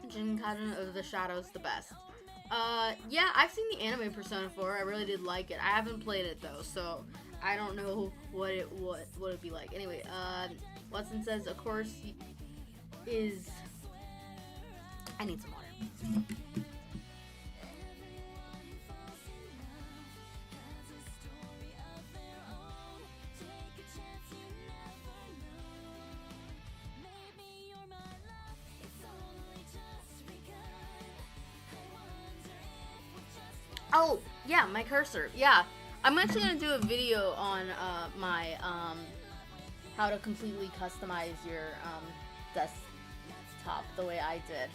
S1: Jinkaden of the Shadows the best. Yeah, I've seen the anime Persona 4. I really did like it. I haven't played it though, so I don't know what it'd be like. Anyway, Watson says, of course, is. I need some water. Oh, yeah, my cursor. Yeah, I'm actually gonna do a video on my how to completely customize your desktop the way I did.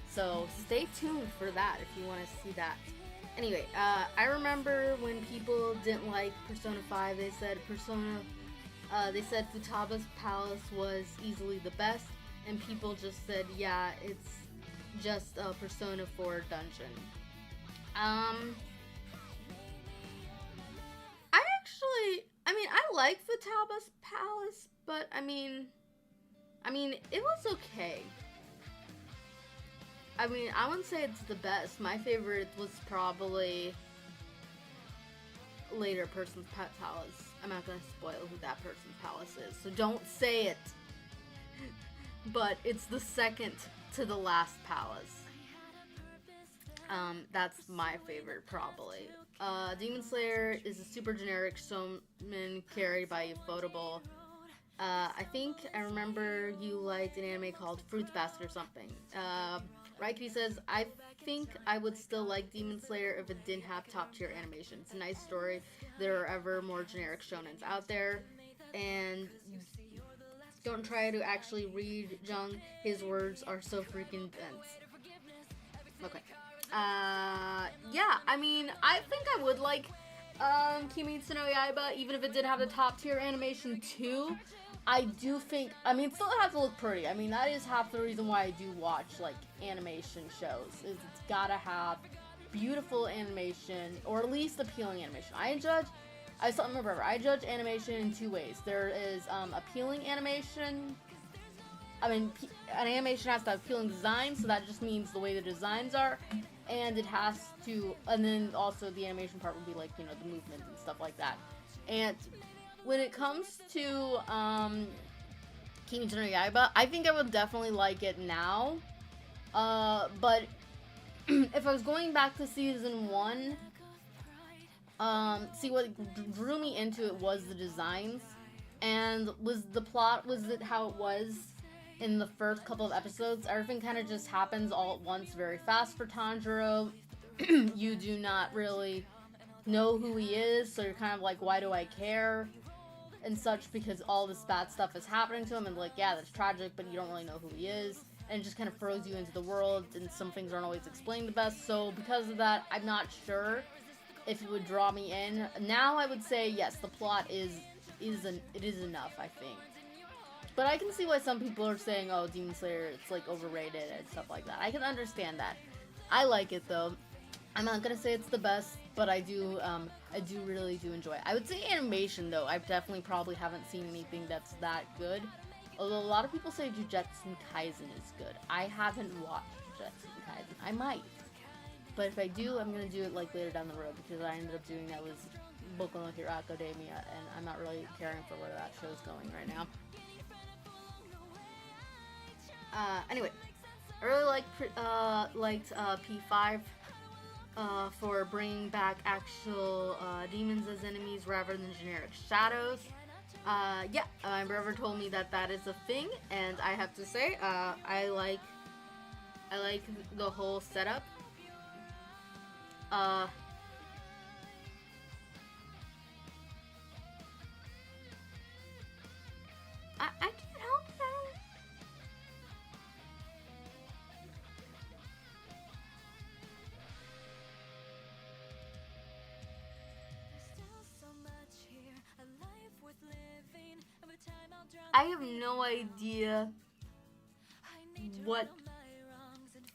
S1: So stay tuned for that if you want to see that. Anyway, I remember when people didn't like Persona 5, they said Futaba's Palace was easily the best, and people just said, yeah, it's just a Persona 4 dungeon. I like Futaba's Palace, but I mean, it was okay. I mean, I wouldn't say it's the best. My favorite was probably later person's palace. I'm not gonna spoil who that person's palace is, so don't say it. But it's the second to the last palace. That's my favorite, probably. Demon Slayer is a super generic shounen carried by Ufotable. I think I remember you liked an anime called Fruits Basket or something. Raikiri says, I think I would still like Demon Slayer if it didn't have top tier animation. It's a nice story. There are ever more generic shonens out there. And don't try to actually read Jung. His words are so freaking dense. Okay. Yeah, I mean, I think I would like Kimetsu no Yaiba, even if it did have the top tier animation too. I do think, I mean, it still has to look pretty. I mean, that is half the reason why I do watch, like, animation shows, is it's gotta have beautiful animation, or at least appealing animation. I judge animation in two ways. There is, appealing animation. I mean, an animation has to have appealing design, so that just means the way the designs are, and it has to, and then also the animation part would be like, you know, the movement and stuff like that. And when it comes to Kimetsu no Yaiba, I think I would definitely like it now. But if I was going back to season 1, see, what drew me into it was the designs, and was the plot, was it how it was in the first couple of episodes. Everything kind of just happens all at once very fast for Tanjiro. You do not really know who he is, so you're kind of like, why do I care? And such, because all this bad stuff is happening to him, and like, yeah, that's tragic, but you don't really know who he is. And it just kind of throws you into the world, and some things aren't always explained the best. So because of that, I'm not sure if it would draw me in. Now I would say, yes, the plot is enough, I think. But I can see why some people are saying, oh, Demon Slayer, it's like overrated and stuff like that. I can understand that. I like it though. I'm not gonna say it's the best, but I do really do enjoy it. I would say animation though, I definitely probably haven't seen anything that's that good. Although a lot of people say Jujutsu Kaisen is good. I haven't watched Jujutsu Kaisen. I might, but if I do, I'm gonna do it like later down the road, because I ended up doing that with Boku no Hero Academia, and I'm not really caring for where that show's going right now. Anyway, I really liked P5 for bringing back actual demons as enemies rather than generic shadows. Yeah, my brother told me that that is a thing, and I have to say, I like the whole setup. I can't help that. I have no idea what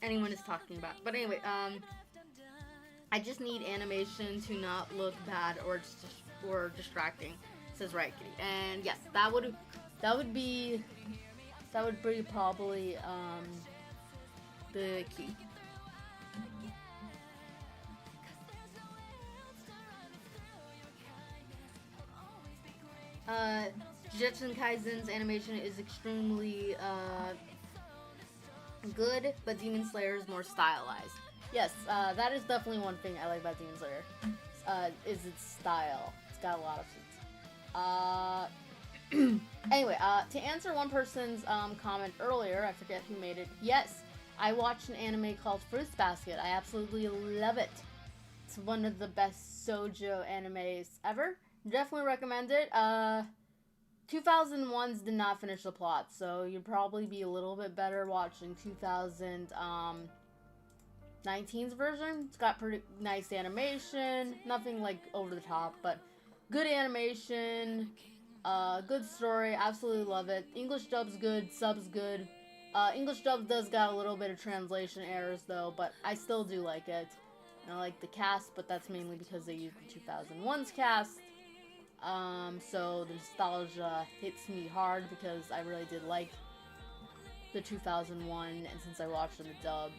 S1: anyone is talking about. But anyway, I just need animation to not look bad or distracting, says Riot Kitty. And yes, that would be probably the key. Jujutsu Kaisen's animation is extremely good, but Demon Slayer is more stylized. Yes, that is definitely one thing I like about Demon Slayer, is its style. It's got a lot of suits. Anyway, to answer one person's comment earlier, I forget who made it. Yes, I watched an anime called Fruits Basket. I absolutely love it. It's one of the best shoujo animes ever. Definitely recommend it. 2001's did not finish the plot, so you'd probably be a little bit better watching 2019's version. It's got pretty nice animation, nothing like over the top, but good animation, good story, absolutely love it. English dub's good, sub's good. English dub does got a little bit of translation errors though, but I still do like it. And I like the cast, but that's mainly because they used the 2001's cast. So the nostalgia hits me hard because I really did like the 2001, and since I watched in the dub,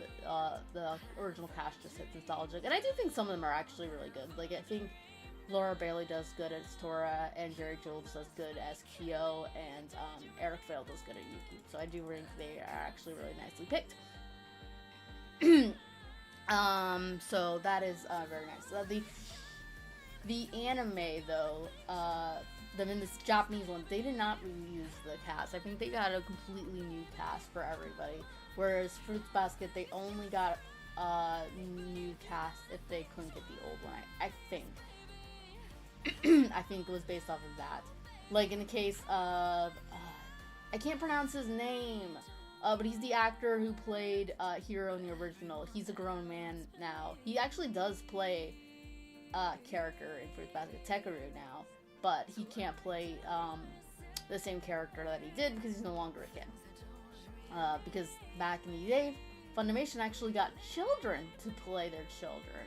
S1: the original cast just hits nostalgic. And I do think some of them are actually really good. Like, I think Laura Bailey does good as Tora, and Jerry Jules does good as Kyo, and Eric Vale does good at Yuki. So I do think they are actually really nicely picked. So that is very nice. The anime, though, in this Japanese one, they did not reuse the cast. I think they got a completely new cast for everybody. Whereas Fruits Basket, they only got a new cast if they couldn't get the old one. I think. I think it was based off of that. Like in the case of, I can't pronounce his name, but he's the actor who played Hiro in the original. He's a grown man now. He actually does play character in Fruits Basket, Tekeru now, but he can't play the same character that he did because he's no longer a kid. Because back in the day, Funimation actually got children to play their children.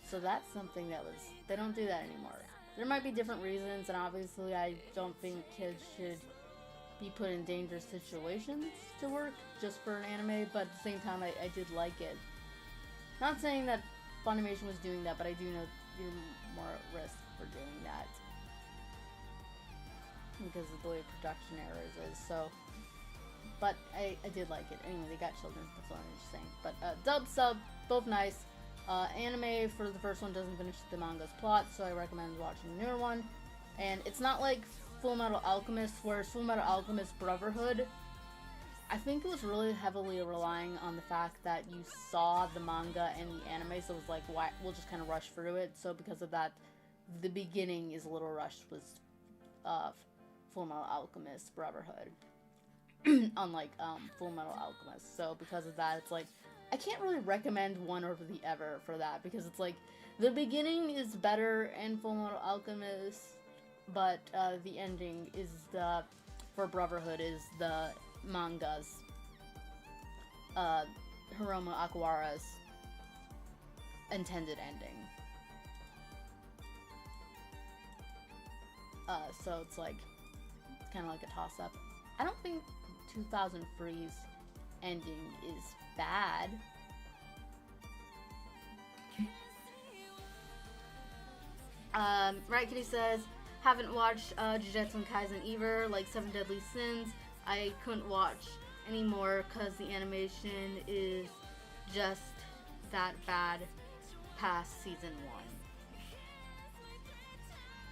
S1: So that's something that they don't do that anymore. There might be different reasons, and obviously I don't think kids should be put in dangerous situations to work just for an anime, but at the same time I did like it. Not saying that Funimation was doing that, but I do know you're more at risk for doing that because of the way production errors is. So, but I did like it. Anyway, they got children. That's what I'm just saying. But dub, sub, both nice. Anime for the first one doesn't finish the manga's plot, so I recommend watching the newer one. And it's not like Full Metal Alchemist, whereas Full Metal Alchemist Brotherhood, I think it was really heavily relying on the fact that you saw the manga and the anime, so it was like, why, we'll just kind of rush through it. So because of that, the beginning is a little rushed with Full Metal Alchemist Brotherhood, unlike Full Metal Alchemist. So because of that, it's like, I can't really recommend one over the other for that, because it's like, the beginning is better in Full Metal Alchemist, but the ending is for Brotherhood is the manga's, Hiromu Akawara's intended ending. So it's like, it's kind of like a toss-up. I don't think 2003's ending is bad. Right Kitty says, haven't watched Jujutsu Kaisen either, like 7 Deadly Sins. I couldn't watch anymore because the animation is just that bad past season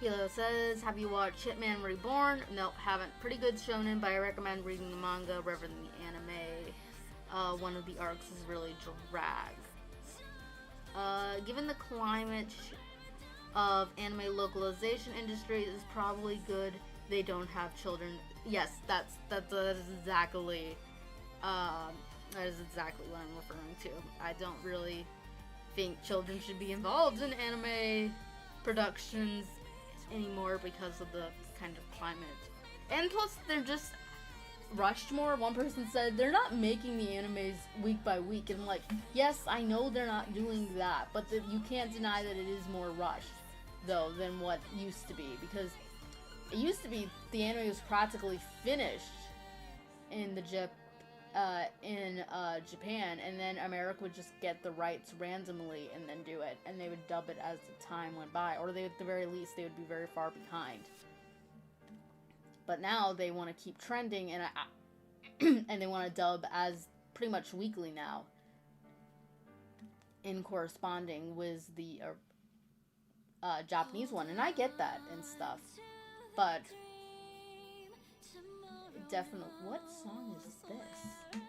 S1: 1. Hilo says, have you watched Hitman Reborn? Nope, haven't. Pretty good shonen, but I recommend reading the manga rather than the anime. One of the arcs is really drag. Given the climate of anime localization industry, is probably good they don't have children. Yes, that is exactly what I'm referring to. I don't really think children should be involved in anime productions anymore because of the kind of climate. And plus, they're just rushed more. One person said they're not making the animes week by week, and I'm like, yes, I know they're not doing that, but you can't deny that it is more rushed, though, than what used to be, because it used to be the anime was practically finished in Japan, and then America would just get the rights randomly and then do it, and they would dub it as the time went by, or they, at the very least, they would be very far behind. But now they want to keep trending, and and they want to dub as pretty much weekly now, in corresponding with the Japanese one, and I get that and stuff, but definitely, what song is this?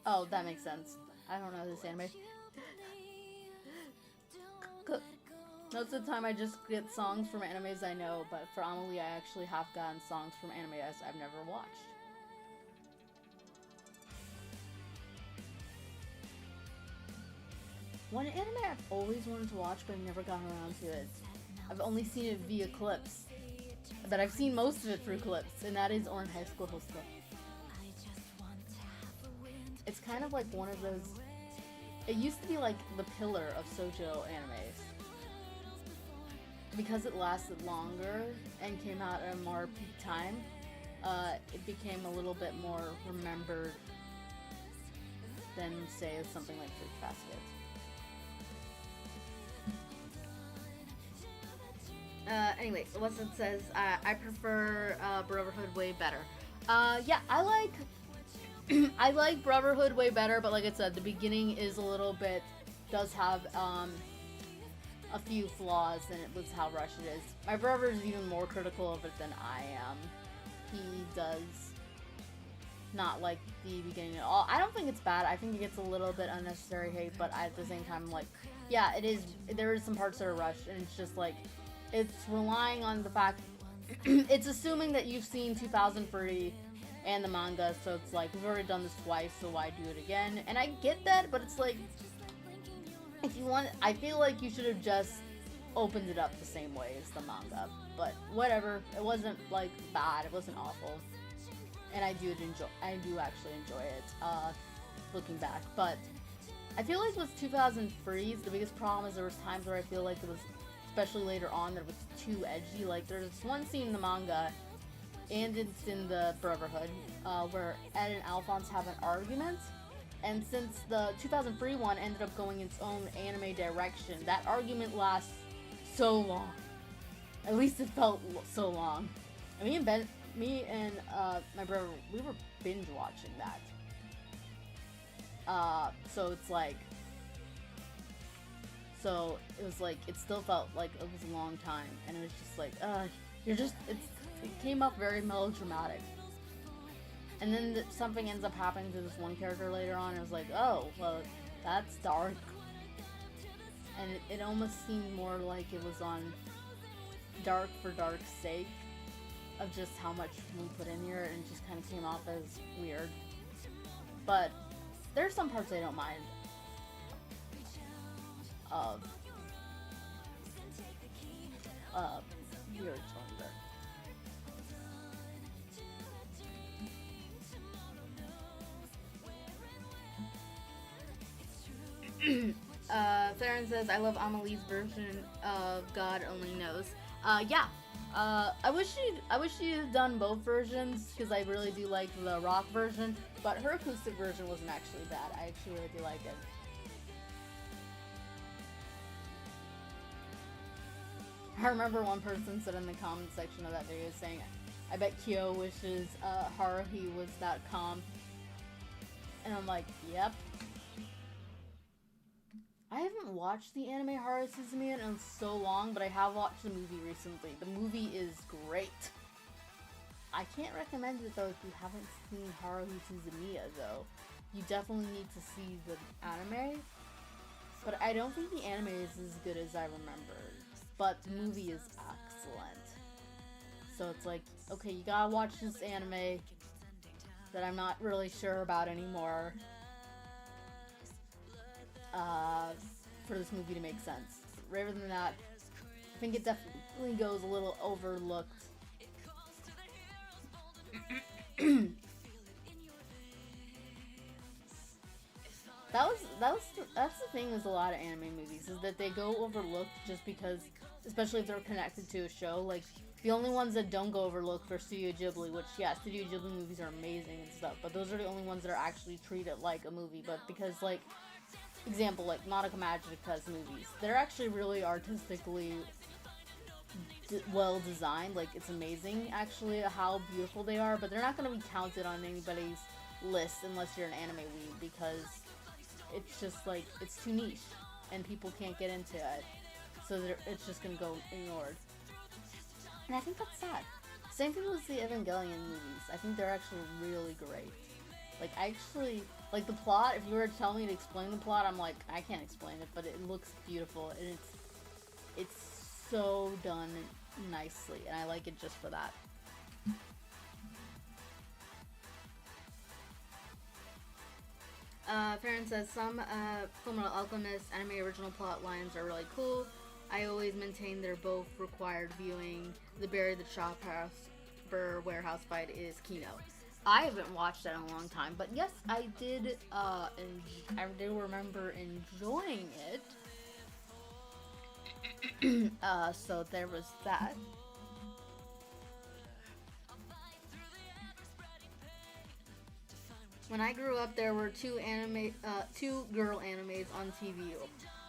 S1: Oh, that makes sense. I don't know this anime. Most of the time I just get songs from animes I know, but for Amelie I actually have gotten songs from animes I've never watched. One anime I've always wanted to watch but I've never gotten around to it. I've only seen it via clips, but I've seen most of it through clips, and that is Orange High School Host Club. It's kind of like one of those, it used to be like the pillar of shoujo animes. Because it lasted longer and came out at a more peak time, it became a little bit more remembered than, say, something like Fruit Basket. Anyway, Weston says, I prefer Brotherhood way better. Yeah, I like I like Brotherhood way better, but like I said, the beginning is a little bit, does have a few flaws, and it was how rushed it is. My brother is even more critical of it than I am. He does not like the beginning at all. I don't think it's bad. I think it gets a little bit unnecessary hate, but at the same time, like, yeah, it is. There is some parts that are rushed, and it's just like, it's relying on the fact, it's assuming that you've seen 2003 and the manga, so it's like, we've already done this twice, so why do it again? And I get that, but it's like, if you want, I feel like you should have just opened it up the same way as the manga. But whatever, it wasn't like bad, it wasn't awful, and I do actually enjoy it, looking back. But I feel like with 2003's, the biggest problem is there was times where I feel like it was, especially later on, that it was too edgy. Like, there's one scene in the manga, and it's in the Brotherhood, where Ed and Alphonse have an argument. And since the 2003 one ended up going its own anime direction, that argument lasts so long. At least it felt so long. And me and my brother, we were binge watching that. So it's like, so it was like, it still felt like it was a long time, and it was just like, it came up very melodramatic. And then something ends up happening to this one character later on, and it was like, oh, well, that's dark. And it almost seemed more like it was on dark for dark's sake, of just how much we put in here, and it just kind of came off as weird. But there's some parts I don't mind of the original either. Theron says, I love Amelie's version of God Only Knows. Yeah. I wish she'd have done both versions, because I really do like the rock version, but her acoustic version wasn't actually bad. I actually really do like it. I remember one person said in the comment section of that video saying, I bet Kyo wishes Haruhi was that calm. And I'm like, yep. I haven't watched the anime Haruhi Suzumiya in so long, but I have watched the movie recently. The movie is great. I can't recommend it though if you haven't seen Haruhi Suzumiya though. You definitely need to see the anime. But I don't think the anime is as good as I remember. But the movie is excellent. So it's like, okay, you gotta watch this anime that I'm not really sure about anymore. For this movie to make sense. Rather than that, I think it definitely goes a little overlooked. That's the thing with a lot of anime movies, is that they go overlooked just because, especially if they're connected to a show. Like, the only ones that don't go overlooked are Studio Ghibli, which, yeah, Studio Ghibli movies are amazing and stuff, but those are the only ones that are actually treated like a movie. But because, like, example, like Madoka Magica's movies, they're actually really artistically well designed. Like, it's amazing actually how beautiful they are, but they're not going to be counted on anybody's list unless you're an anime weeb, because it's just like, it's too niche and people can't get into it, so it's just going to go ignored. And I think that's sad. Same thing with the Evangelion movies. I think they're actually really great. Like, like, the plot, if you were to tell me to explain the plot, I'm like, I can't explain it, but it looks beautiful, and it's so done nicely, and I like it just for that. Farron says, some Fullmetal Alchemist anime original plot lines are really cool. I always maintain they're both required viewing. The Bury the Chopper warehouse fight is Kino. I haven't watched that in a long time, but yes, I did, I do remember enjoying it. So there was that. When I grew up, there were two girl animes on TV.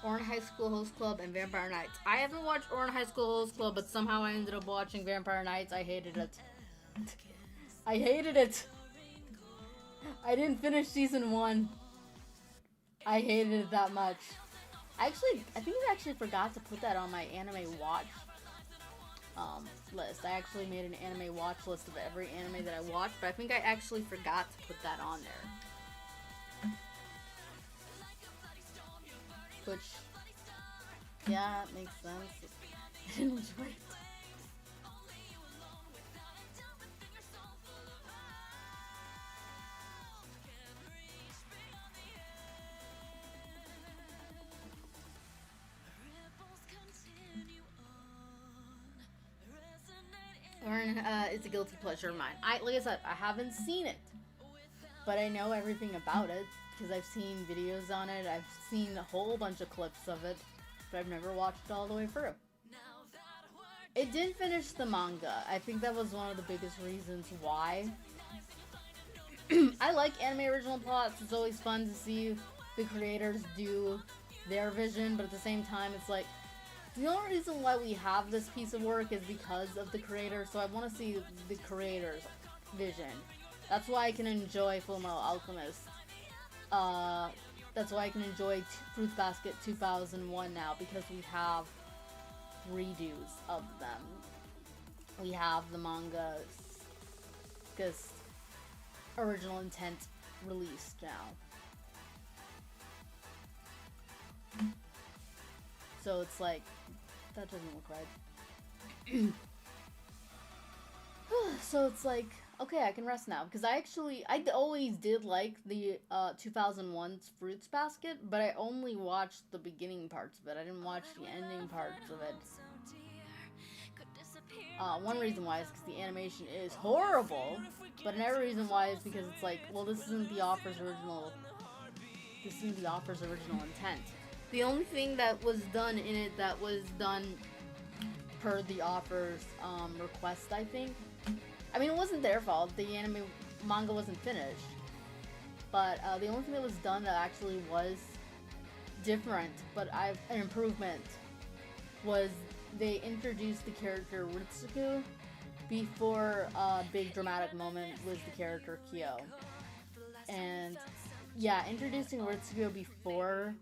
S1: Ouran High School Host Club and Vampire Nights. I haven't watched Ouran High School Host Club, but somehow I ended up watching Vampire Nights. I hated it. I hated it. I didn't finish season 1. I hated it that much. I think I actually forgot to put that on my anime watch list. I actually made an anime watch list of every anime that I watched, but I think I actually forgot to put that on there. Which, yeah, it makes sense. I didn't enjoy it. It's a guilty pleasure of mine. Like I said, I haven't seen it, but I know everything about it because I've seen videos on it. I've seen a whole bunch of clips of it, but I've never watched it all the way through. It did finish the manga. I think that was one of the biggest reasons why. I like anime original plots. It's always fun to see the creators do their vision, but at the same time, it's like, the only reason why we have this piece of work is because of the creator, so I want to see the creator's vision. That's why I can enjoy Fullmetal Alchemist. That's why I can enjoy Fruits Basket 2001 now, because we have redos of them. We have the manga's original intent released now. So it's like, that doesn't look right. So it's like, okay, I can rest now. Because I always did like the 2001's Fruits Basket, but I only watched the beginning parts of it. I didn't watch the ending parts of it. One reason why is because the animation is horrible, but another reason why is because it's like, well, this isn't the author's original intent. The only thing that was done in it that was done per the author's request, I think. I mean, it wasn't their fault. The manga wasn't finished. But the only thing that was done that actually was different, but an improvement, was they introduced the character Ritsuko before a big dramatic moment was the character Kyo. And yeah, introducing Ritsuko before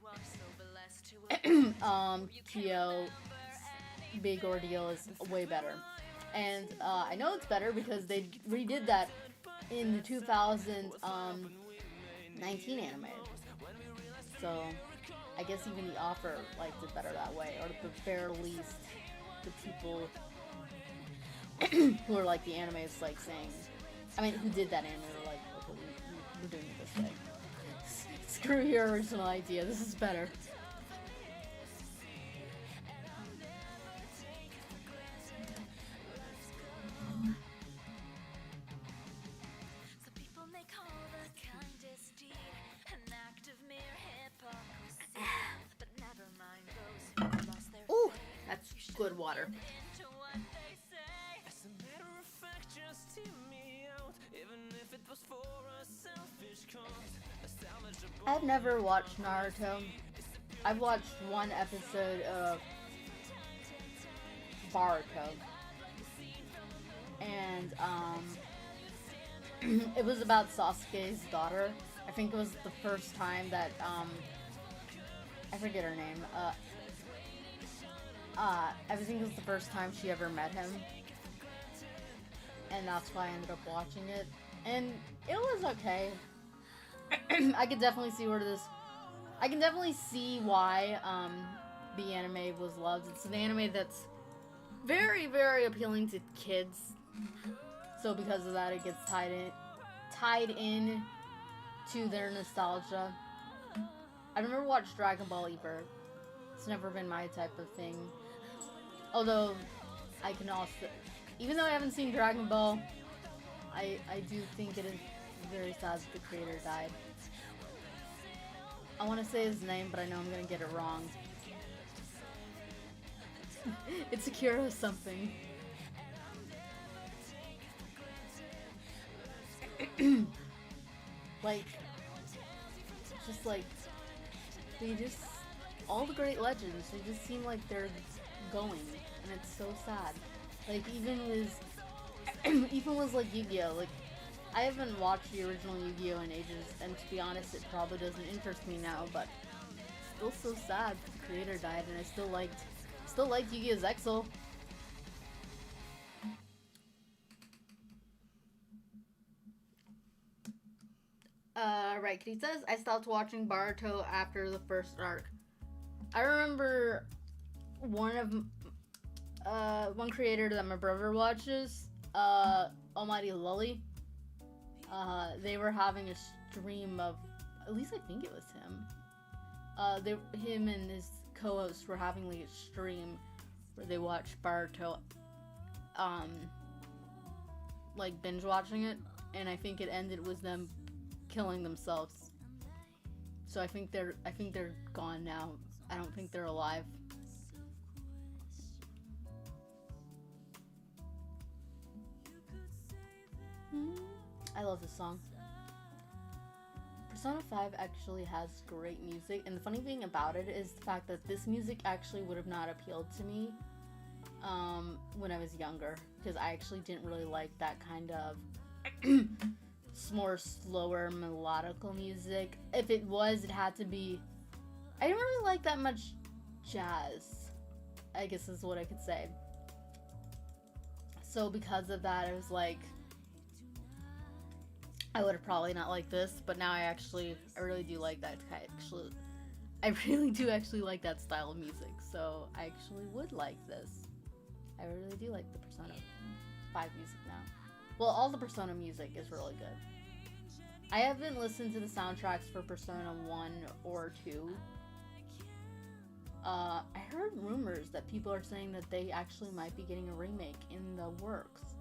S1: Kyo big ordeal is way better. And I know it's better because they redid that in the 2019 anime. So I guess even the author liked it better that way, or at the very least, the people who are like the anime is like saying, I mean, who did that anime were like, okay, we're doing it this way. Screw your original idea. This is better. Ooh, that's good water. I've never watched Naruto. I've watched one episode of Boruto. And, it was about Sasuke's daughter. I think it was the first time that, I forget her name. I think it was the first time she ever met him. And that's why I ended up watching it. And it was okay. I can definitely see why, the anime was loved. It's an anime that's very, very appealing to kids. So because of that, it gets tied in to their nostalgia. I've never watched Dragon Ball either. It's never been my type of thing. Although, I can also... Even though I haven't seen Dragon Ball, I do think it is very sad that the creator died. I want to say his name, but I know I'm going to get it wrong. It's Akira something. Like, just like, they just, all the great legends, they just seem like they're going, and it's so sad. Like, even with like Yu-Gi-Oh! Like, I haven't watched the original Yu-Gi-Oh! In ages, and to be honest, it probably doesn't interest me now, but still so sad that the creator died, and I still liked Yu-Gi-Oh! Zexal. Right, he says, I stopped watching Boruto after the first arc. I remember one creator that my brother watches, Almighty Lully, they were having a stream of, at least I think it was him, him and his co-host were having like a stream where they watched Boruto, like binge watching it, and I think it ended with them killing themselves. So I think they're gone now. I don't think they're alive. I love this song. Persona 5 actually has great music, and the funny thing about it is the fact that this music actually would have not appealed to me when I was younger, because I actually didn't really like that kind of more slower melodical music. If it was, it had to be, I didn't really like that much jazz, I guess is what I could say. So because of that, I was like, I would have probably not liked this, but now I really do like that I really do actually like that style of music, so I actually would like this. I really do like the Persona 5 music now. Well, all the Persona music is really good. I haven't listened to the soundtracks for Persona 1 or 2. I heard rumors that people are saying that they actually might be getting a remake in the works.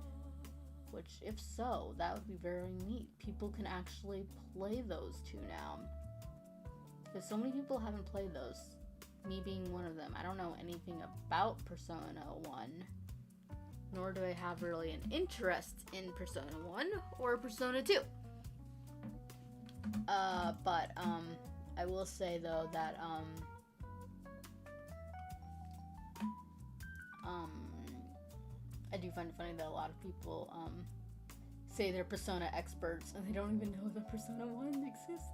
S1: Which, if so, that would be very neat. People can actually play those two now. Because so many people haven't played those. Me being one of them. I don't know anything about Persona 1. Nor do I have really an interest in Persona 1 or Persona 2. But I will say, though, that, I do find it funny that a lot of people say they're Persona experts and they don't even know that Persona 1 exists.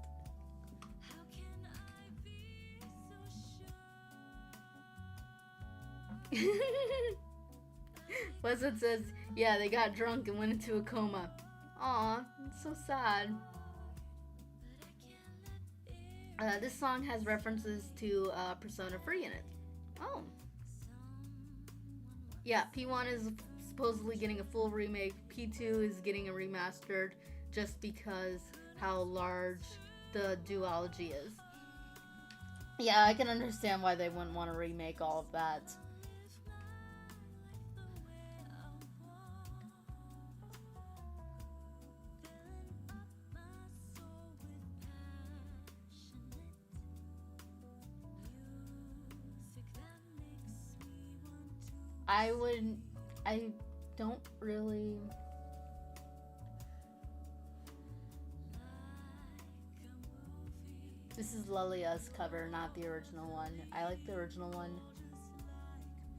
S1: Wesson says, yeah, they got drunk and went into a coma. Aw, it's so sad. This song has references to Persona 3 in it. Oh. Yeah, P1 is supposedly getting a full remake. P2 is getting a remastered just because how large the duology is. Yeah, I can understand why they wouldn't want to remake all of that. I don't really... This is Lilia's cover, not the original one. I like the original one.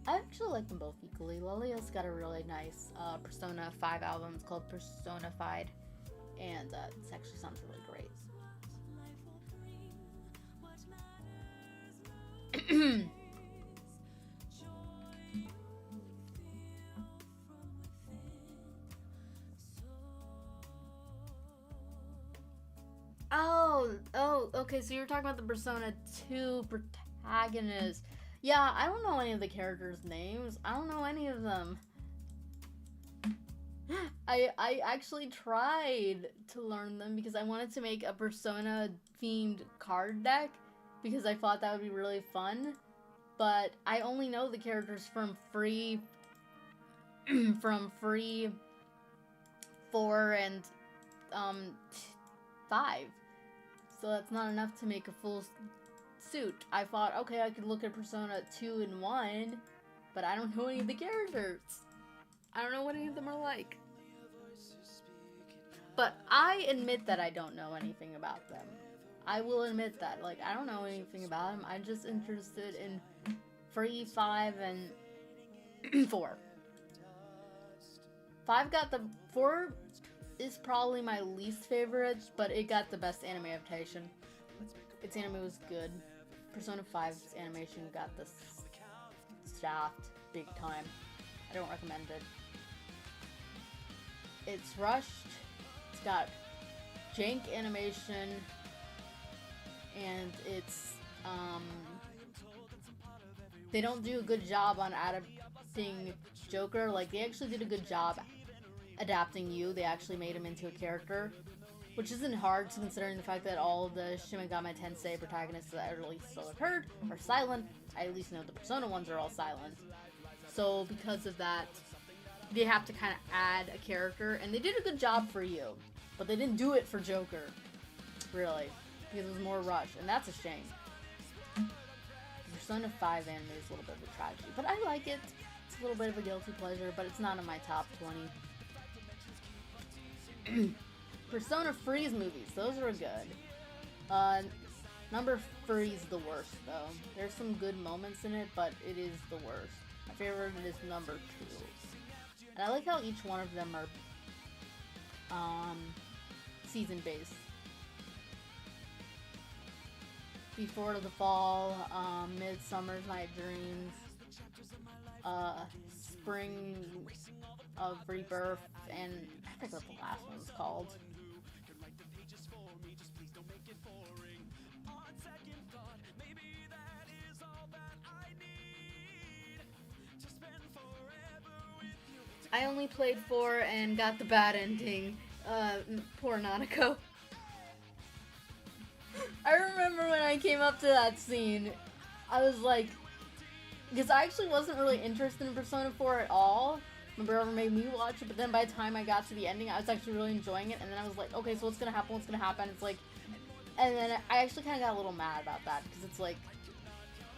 S1: I actually like them both equally. Lilia's got a really nice Persona 5 album. It's called Personified, and it actually sounds really great. Oh, okay, so you're talking about the Persona 2 protagonist. Yeah, I don't know any of the characters' names. I don't know any of them. I actually tried to learn them because I wanted to make a Persona-themed card deck because I thought that would be really fun. But I only know the characters from free 4 and 5. So that's not enough to make a full suit. I thought, okay, I could look at Persona 2 and 1, but I don't know any of the characters. I don't know what any of them are like. But I admit that I don't know anything about them. I will admit that. Like, I don't know anything about them. I'm just interested in 3, 5, and 4. 4 is probably my least favorite, but it got the best anime adaptation. Its anime was good. Persona 5's animation got the shaft big time. I don't recommend it. It's rushed. It's got jank animation, and it's they don't do a good job on adapting Joker. Like, they actually did a good job adapting you. They actually made him into a character, which isn't hard considering the fact that all the Shin Megami Tensei protagonists that I at least still have heard are silent. I at least know the Persona ones are all silent. So because of that, they have to kind of add a character, and they did a good job for you, but they didn't do it for Joker, really, because it was more rushed, and that's a shame. The Persona 5 anime is a little bit of a tragedy, but I like it. It's a little bit of a guilty pleasure, but it's not in my top 20. Persona Freeze movies, those are good. Number 3 is the worst, though. There's some good moments in it, but it is the worst. My favorite is number 2. And I like how each one of them are season-based. Before the Fall, Midsummer's Night Dreams, Spring of Rebirth, and I forget what the last one's called. I only played 4 and got the bad ending. Poor Nanako. I remember when I came up to that scene, I was like, because I actually wasn't really interested in Persona 4 at all. My brother made me watch it, but then by the time I got to the ending, I was actually really enjoying it, and then I was like, okay, so what's gonna happen, It's like, and then I actually kind of got a little mad about that, because it's like,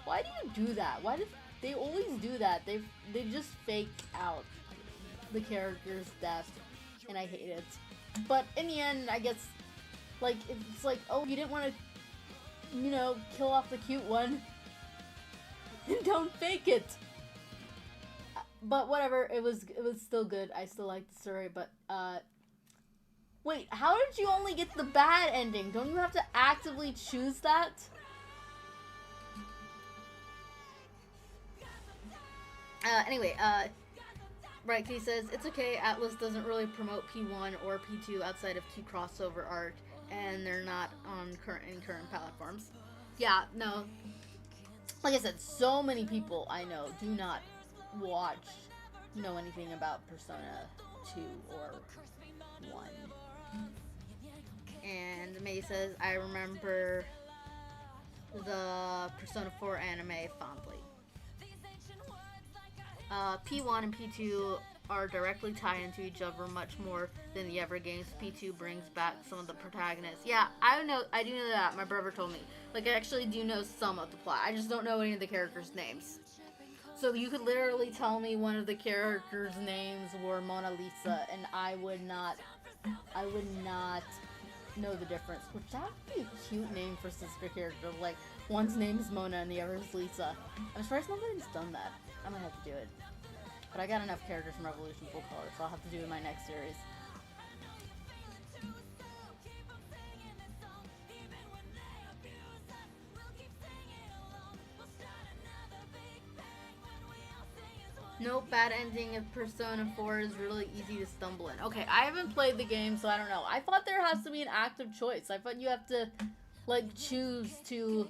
S1: why do you do that? Why do they always do that? They just fake out the character's death, and I hate it. But in the end, I guess, like, it's like, oh, you didn't want to, kill off the cute one, and don't fake it. But whatever, it was still good. I still liked the story, but wait, how did you only get the bad ending? Don't you have to actively choose that? Anyway, right, he says, it's okay, Atlas doesn't really promote P1 or P2 outside of Q crossover art, and they're not on any current platforms. Yeah, no. Like I said, so many people I know do not know anything about Persona 2 or 1. And May says, I remember the Persona 4 anime fondly. P1 and P2 are directly tied into each other much more than the Ever games. P2 brings back some of the protagonists. Yeah, I do know that. My brother told me. Like, I actually do know some of the plot. I just don't know any of the characters' names. So you could literally tell me one of the characters' names were Mona Lisa, and I would not know the difference. Which that would be a cute name for sister character. Like, one's name is Mona and the other's Lisa. I'm surprised nobody's done that. I might have to do it. But I got enough characters from Revolution Full Color, so I'll have to do it in my next series. Nope, bad ending of Persona 4 is really easy to stumble in. Okay, I haven't played the game, so I don't know. I thought there has to be an active choice. I thought you have to, like, choose to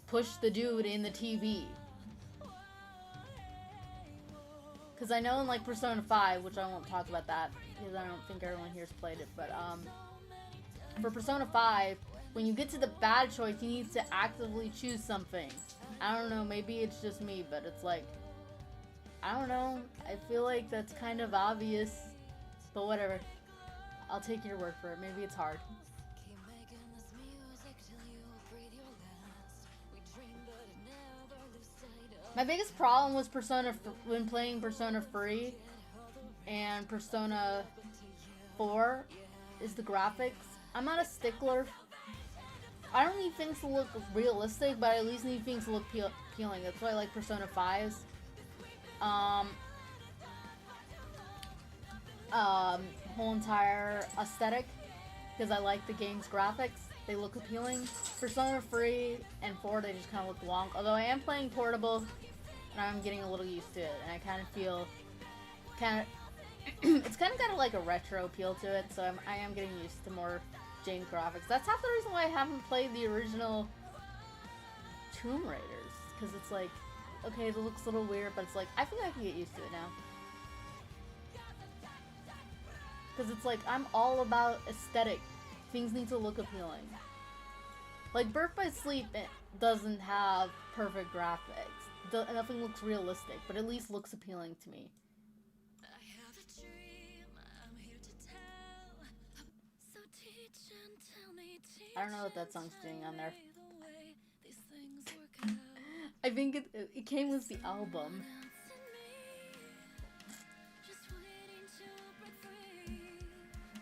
S1: push the dude in the TV. Because I know in, like, Persona 5, which I won't talk about that, because I don't think everyone here's played it, but, for Persona 5, when you get to the bad choice, you need to actively choose something. I don't know, maybe it's just me, but it's like, I don't know, I feel like that's kind of obvious, but whatever. I'll take your word for it, maybe it's hard. My biggest problem was when playing Persona 3 and Persona 4 is the graphics. I'm not a stickler. I don't need things to look realistic, but I at least need things to look appealing. That's why I like Persona 5's whole entire aesthetic, because I like the game's graphics. They look appealing. Persona 3 and 4, they just kind of look wonk. Although I am playing portable, and I'm getting a little used to it, and I kind of feel, it's kind of got like a retro appeal to it, so I am getting used to more jank graphics. That's half the reason why I haven't played the original Tomb Raiders, because it's like, okay, it looks a little weird, but it's like, I think I can get used to it now. Because it's like, I'm all about aesthetic. Things need to look appealing. Like, Birth by Sleep, it doesn't have perfect graphics. Nothing looks realistic, but at least looks appealing to me. I don't know what that song's doing on there. I think it came with the album.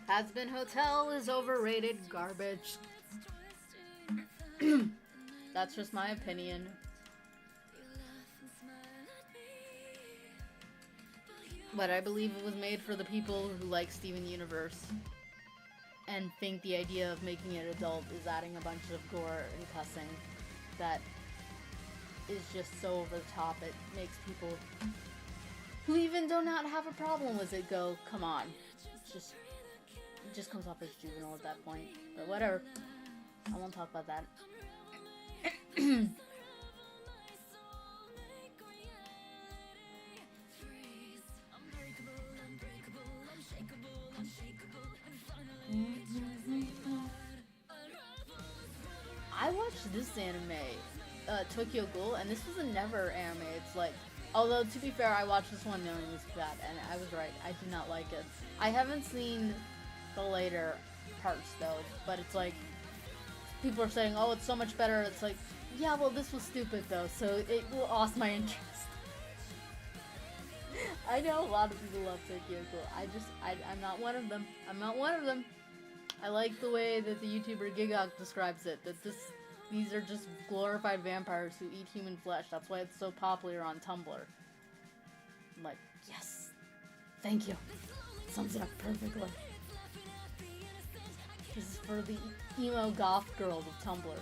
S1: Has Been Hotel is overrated garbage. That's just my opinion. But I believe it was made for the people who like Steven Universe and think the idea of making it adult is adding a bunch of gore and cussing that is just so over the top. It makes people who even do not have a problem with it go, come on. It just comes off as juvenile at that point. But whatever. I won't talk about that. I watched this anime, Tokyo Ghoul, and this was a never anime. It's like, although to be fair, I watched this one knowing it was bad, and I was right. I did not like it. I haven't seen the later parts though, but it's like, people are saying, oh, it's so much better. It's like, yeah, well, this was stupid though, so it lost my interest. I know a lot of people love Tokyo Ghoul. I'm not one of them. I'm not one of them. I like the way that the YouTuber Gigok describes it, that these are just glorified vampires who eat human flesh. That's why it's so popular on Tumblr. I'm like, Yes. Thank you. Sums it up perfectly. This is for the emo goth girls of Tumblr.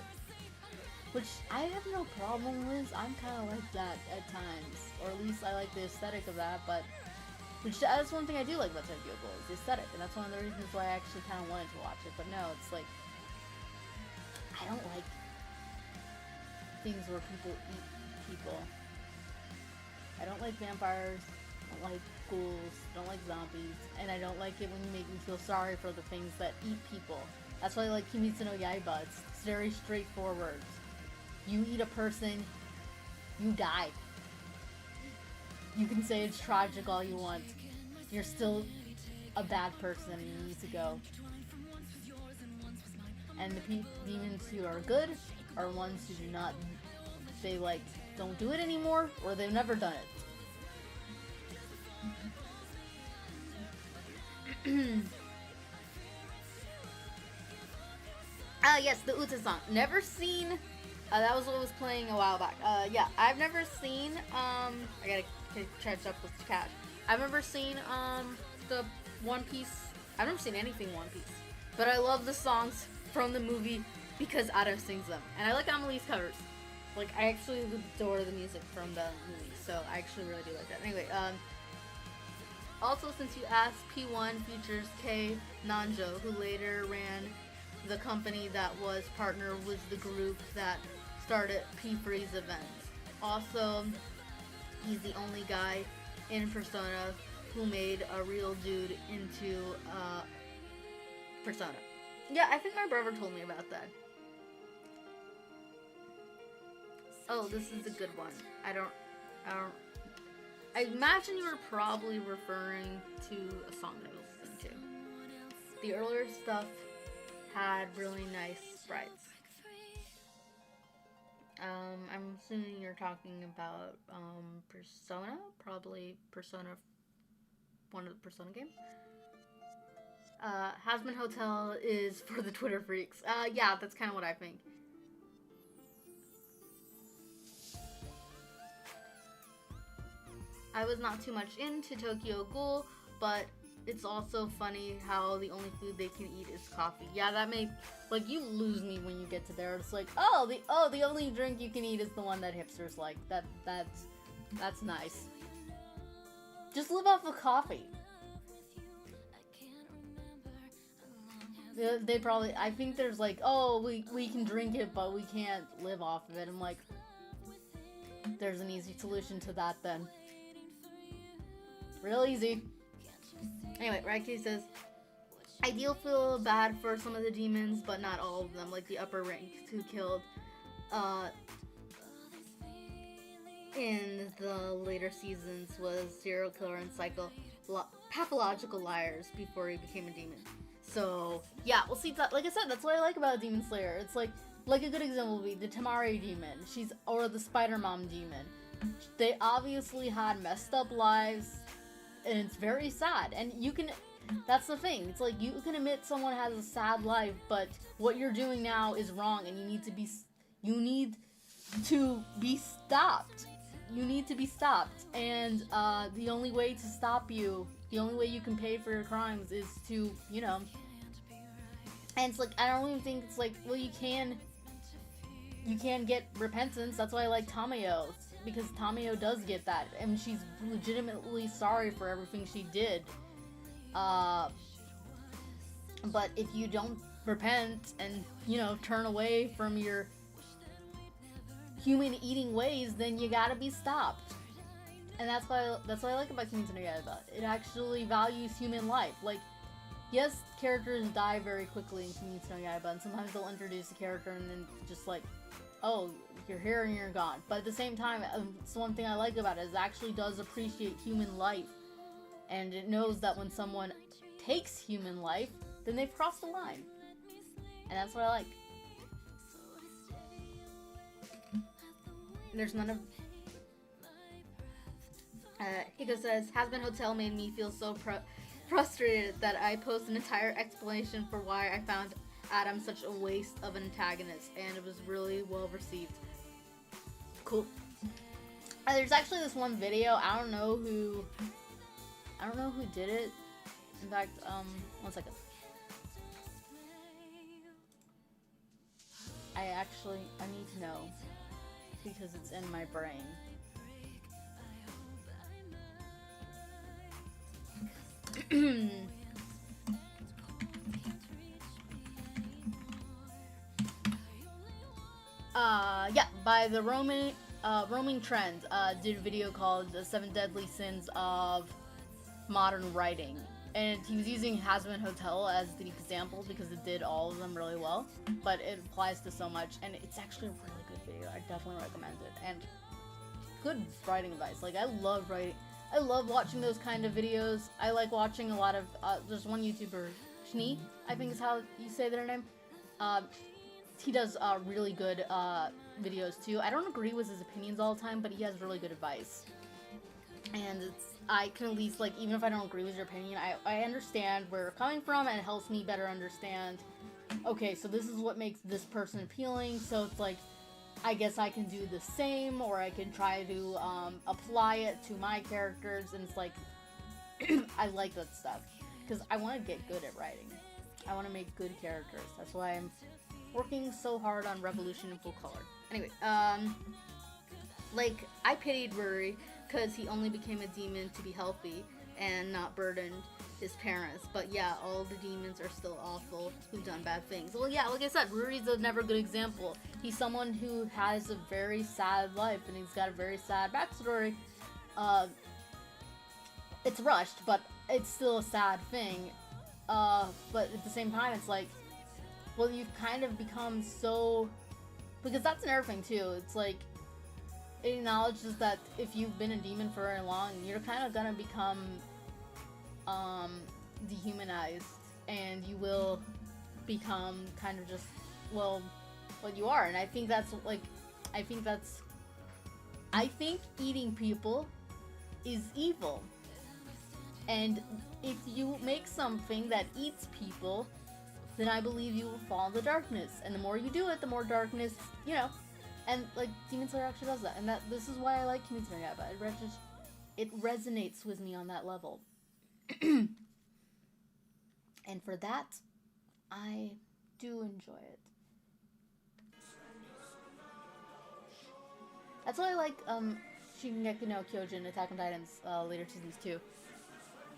S1: Which I have no problem with. I'm kind of like that at times. Or at least I like the aesthetic of that, but... Which, that's one thing I do like about Tokyo Ghoul, is the aesthetic. And that's one of the reasons why I actually kind of wanted to watch it. But no, it's like... I don't like things where people eat people. I don't like vampires. I don't like ghouls. I don't like zombies. And I don't like it when you make me feel sorry for the things that eat people. That's why I like Kimetsu no Yaiba. It's very straightforward. You eat a person, you die. You can say it's tragic all you want. You're still a bad person and you need to go. And the demons who are good are ones who do not, they like, don't do it anymore, or they've never done it. Yes, the Uta song. Never seen... that was what was playing a while back. Yeah, I've never seen, I gotta catch up with Cash. I've never seen, the One Piece. I've never seen anything One Piece. But I love the songs from the movie because Ado sings them. And I like Amelie's covers. Like, I actually adore the music from the movie, so I actually really do like that. Anyway, also, since you asked, P1 features Kei Nanjo, who later ran the company that was partnered with the group that started P3's events. Also, he's the only guy in Persona who made a real dude into Persona. Yeah, I think my brother told me about that. Oh, this is a good one. I imagine you were probably referring to a song that I was listening to. The earlier stuff had really nice sprites. I'm assuming you're talking about Persona, probably Persona, one of the Persona games. Hasman Hotel is for the Twitter freaks. Yeah, that's kind of what I think. I was not too much into Tokyo Ghoul, but it's also funny how the only food they can eat is coffee. Yeah, that may, like, you lose me when you get to there. It's like, the only drink you can eat is the one that hipsters like. That's nice. Just live off of coffee. They probably, I think there's like, we can drink it, but we can't live off of it. I'm like, there's an easy solution to that then. Real easy. Anyway, Raiki says, I do feel bad for some of the demons, but not all of them, like the upper ranks who killed in the later seasons was serial killer and pathological liars before he became a demon. So, yeah, we'll see that. Like I said, that's what I like about Demon Slayer. It's like a good example would be the Tamari demon, or the Spider Mom demon. They obviously had messed up lives, and it's very sad. And that's the thing. It's like, you can admit someone has a sad life, but what you're doing now is wrong, and you need to be stopped. You need to be stopped. And the only way to stop you, the only way you can pay for your crimes is to, and it's like, I don't even think it's like, well, you can get repentance. That's why I like Tamayo, because Tamayo does get that, and she's legitimately sorry for everything she did. But if you don't repent and, turn away from your human eating ways, then you gotta be stopped. And that's what I like about Kimetsu no Yaiba. It actually values human life. Like, yes, characters die very quickly in Kimetsu no Yaiba, and sometimes they'll introduce a character and then just like, oh, you're here and you're gone. But at the same time, it's one thing I like about it, is it actually does appreciate human life. And it knows that when someone takes human life, then they've crossed the line. And that's what I like. There's none of... Hiko says, Hasbin Hotel made me feel so frustrated that I posted an entire explanation for why I found Adam such a waste of an antagonist, and it was really well received. Cool. There's actually this one video, I don't know who I don't know who did it. In fact, one second. I need to know because it's in my brain. Yeah, by the Roaming Trend, did a video called The 7 Deadly Sins of Modern Writing. And he was using Hazbin Hotel as the example because it did all of them really well. But it applies to so much, and it's actually a really good video. I definitely recommend it. And good writing advice. Like, I love writing. I love watching those kind of videos. I like watching a lot of, there's one YouTuber, Schnee, I think is how you say their name. He does really good videos too. I don't agree with his opinions all the time, but he has really good advice. And I can at least, like, even if I don't agree with your opinion, I understand where you're coming from, and it helps me better understand, okay, so this is what makes this person appealing, so it's like, I guess I can do the same, or I can try to apply it to my characters, and it's like, I like that stuff, because I want to get good at writing. I want to make good characters. That's why I'm working so hard on Revolution in full color. Anyway, like, I pitied Ruri, because he only became a demon to be healthy and not burdened his parents. But yeah, all the demons are still awful who've done bad things. Well, yeah, like I said, Ruri's a never good example. He's someone who has a very sad life, and he's got a very sad backstory. It's rushed, but it's still a sad thing. But at the same time, it's like, well, you've kind of become so... Because that's another thing, too. It's like, it acknowledges that if you've been a demon for very long, you're kind of gonna become dehumanized, and you will become kind of just, well, what you are. And I think that's like, I think eating people is evil. And if you make something that eats people, then I believe you will fall in the darkness. And the more you do it, the more darkness, you know. And, like, Demon Slayer actually does that. And this is why I like Kimetsu no Yaiba. It resonates with me on that level. And for that, I do enjoy it. That's why I like, Shingeki no Kyojin, Attack on Titans, later seasons too.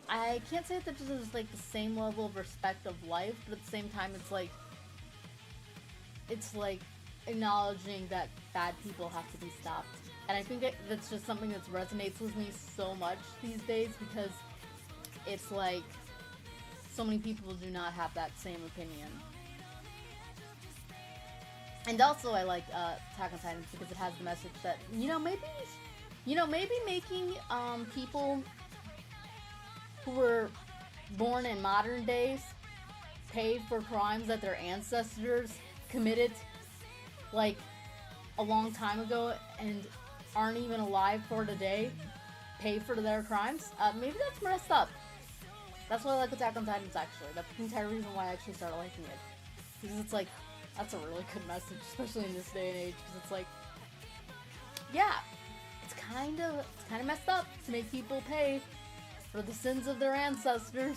S1: I can't say that this is, like, the same level of respect of life, but at the same time, it's like, acknowledging that bad people have to be stopped. And I think that's just something that resonates with me so much these days, because it's like, so many people do not have that same opinion. And also I like Attack on Titans because it has the message that, maybe making people who were born in modern days pay for crimes that their ancestors committed like a long time ago and aren't even alive for today, pay for their crimes. Maybe that's messed up. That's why I like Attack on Titans, actually. That's the entire reason why I actually started liking it. Because it's like, that's a really good message, especially in this day and age. Because it's like, yeah, it's kind of messed up to make people pay for the sins of their ancestors.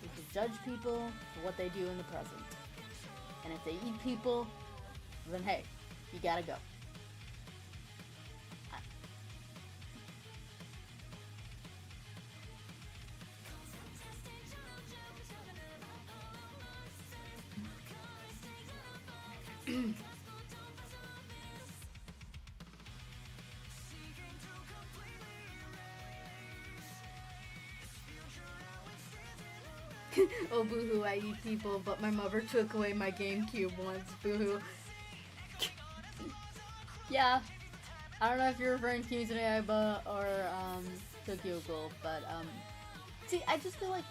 S1: You can judge people for what they do in the present. And if they eat people, then hey, you gotta go. Oh, boo-hoo, I eat people, but my mother took away my GameCube once. Boo-hoo. Yeah. I don't know if you're referring to Kimetsu no Yaiba or, Tokyo Ghoul, but, see, I just feel like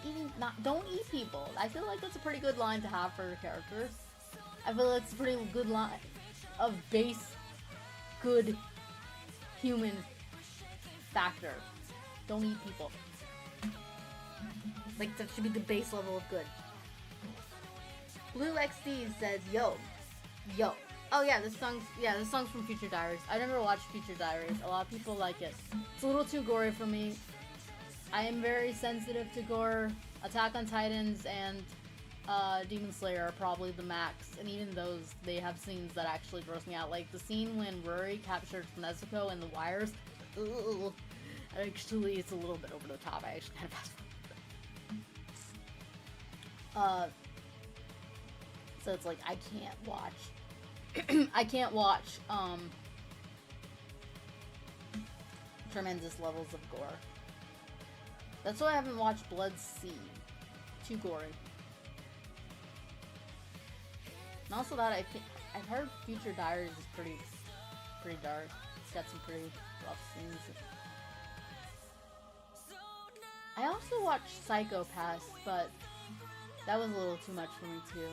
S1: don't eat people. I feel like that's a pretty good line to have for characters. I feel like it's a pretty good line of base good human factor. Don't eat people. Like, that should be the base level of good. Blue XD says, yo, Oh yeah, this song's from Future Diaries. I never watched Future Diaries. A lot of people like it. It's a little too gory for me. I am very sensitive to gore. Attack on Titans and Demon Slayer are probably the max, and even those, they have scenes that actually gross me out. Like the scene when Rory captured Nezuko and the wires. Ugh. Actually, it's a little bit over the top. I actually kind of so it's like I can't watch I can't watch tremendous levels of gore. That's why I haven't watched Blood Sea. Too gory. And also that I've heard Future Diaries is pretty dark. It's got some pretty rough scenes. I also watched Psychopaths, but that was a little too much for me too.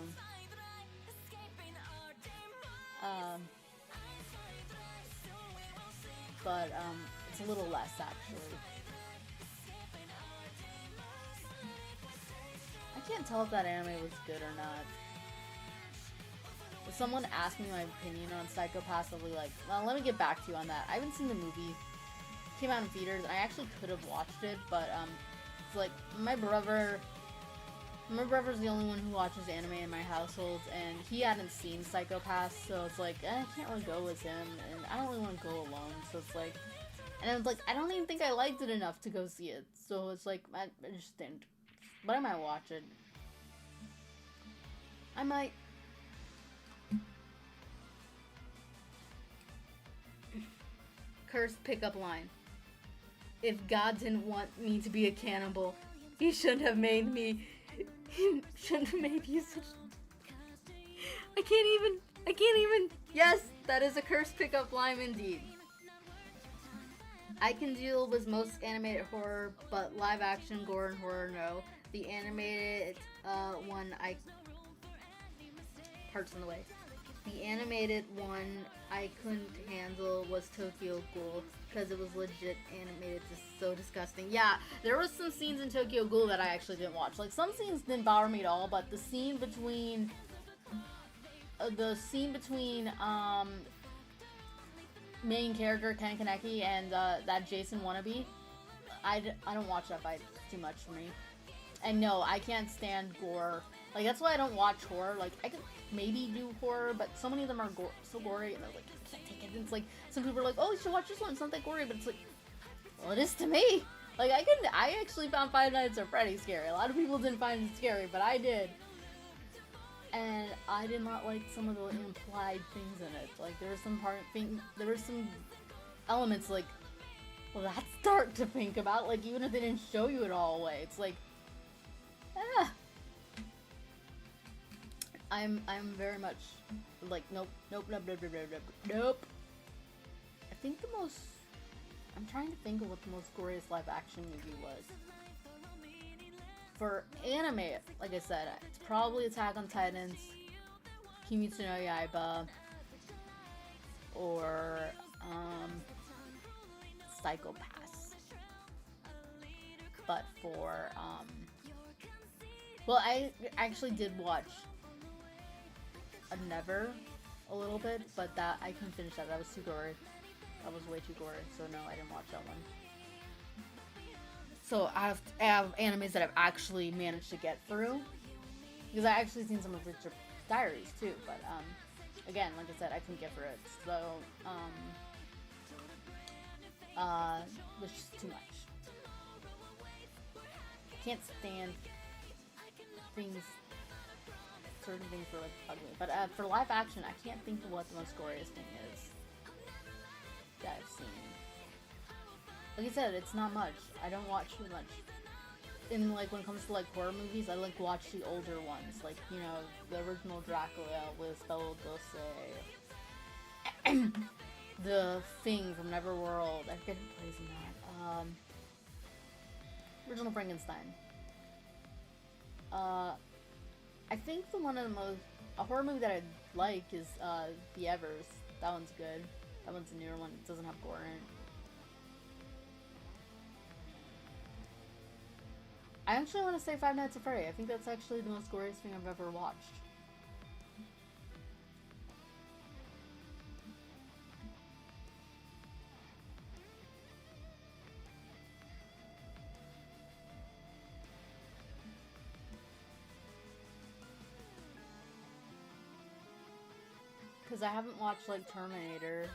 S1: It's a little less actually. I can't tell if that anime was good or not. If someone asked me my opinion on Psychopaths, I'll be like, well, let me get back to you on that. I haven't seen the movie. It came out in theaters, and I actually could have watched it, but it's like my brother's the only one who watches anime in my household, and he hadn't seen Psychopaths, so it's like, I can't really go with him, and I don't really want to go alone, so it's like, and it's like, I don't even think I liked it enough to go see it, so it's like, I just didn't, but I might watch it. I might. Cursed pickup line. If God didn't want me to be a cannibal, he shouldn't have made me. He shouldn't have made you such. I can't even. Yes, that is a cursed pickup line indeed. I can deal with most animated horror, but live action gore and horror, no. The animated one parts in the way. The animated one I couldn't handle was Tokyo Ghoul, because it was legit animated, just so disgusting. Yeah, there was some scenes in Tokyo Ghoul that I actually didn't watch. Like, some scenes didn't bother me at all, but the scene between main character Ken Kaneki and that Jason wannabe, I don't watch that fight too much for me. And no, I can't stand gore. Like, that's why I don't watch horror. Like, I could maybe do horror, but so many of them are so gory, and they're like, I can't take it. And it's like, some people are like, oh, you should watch this one, it's not that gory, but it's like, well, it is to me. Like, I actually found Five Nights at Freddy's scary. A lot of people didn't find it scary, but I did. And I did not like some of the implied things in it. Like, there were some elements like, well, that's dark to think about. Like, even if they didn't show you it all away, it's like, I'm very much like, nope. I think I'm trying to think of what the most goriest live action movie was. For anime, like I said, it's probably Attack on Titans, Kimetsu no Yaiba, or Psychopaths. But for well, I actually did watch Never a little bit, but that I couldn't finish that. That was too gory. That was way too gory, so no, I didn't watch that one. So I have animes that I've actually managed to get through, because I actually seen some of Richard Diaries too, but again, like I said, I couldn't get through it, so there's just too much. Can't stand certain things are like ugly, but for live action, I can't think of what the most goriest thing is that I've seen. Like I said, it's not much. I don't watch too much. And like when it comes to like horror movies, I like watch the older ones, like, you know, the original Dracula with Bela Lugosi, the Thing from Neverworld. I forget who plays in that. Original Frankenstein. I think a horror movie that I like is The Evers. That one's good. That one's a newer one. It doesn't have gore in it. I actually want to say Five Nights at Freddy. I think that's actually the most goriest thing I've ever watched. because I haven't watched, like, Terminator.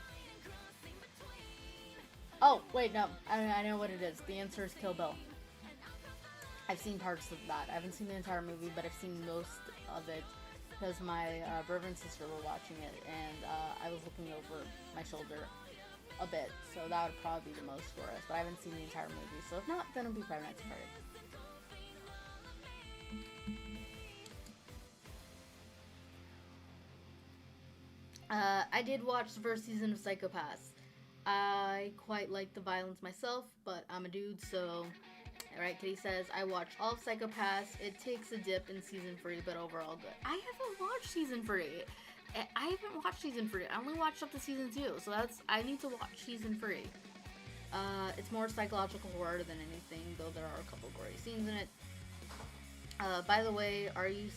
S1: Oh, wait, no. I know what it is. The answer is Kill Bill. I've seen parts of that. I haven't seen the entire movie, but I've seen most of it because my brother and sister were watching it, and I was looking over my shoulder a bit, so that would probably be the most for us, but I haven't seen the entire movie, so if not, then it'll be Five Nights at Freddy's. I did watch the first season of Psycho Pass. I quite like the violence myself, but I'm a dude, so... Alright, Kitty says, I watched all of Psycho Pass. It takes a dip in season 3, but overall good. I haven't watched season 3. I haven't watched season 3. I only watched up to season 2, so I need to watch season 3. It's more psychological horror than anything, though there are a couple gory scenes in it. By the way, are you...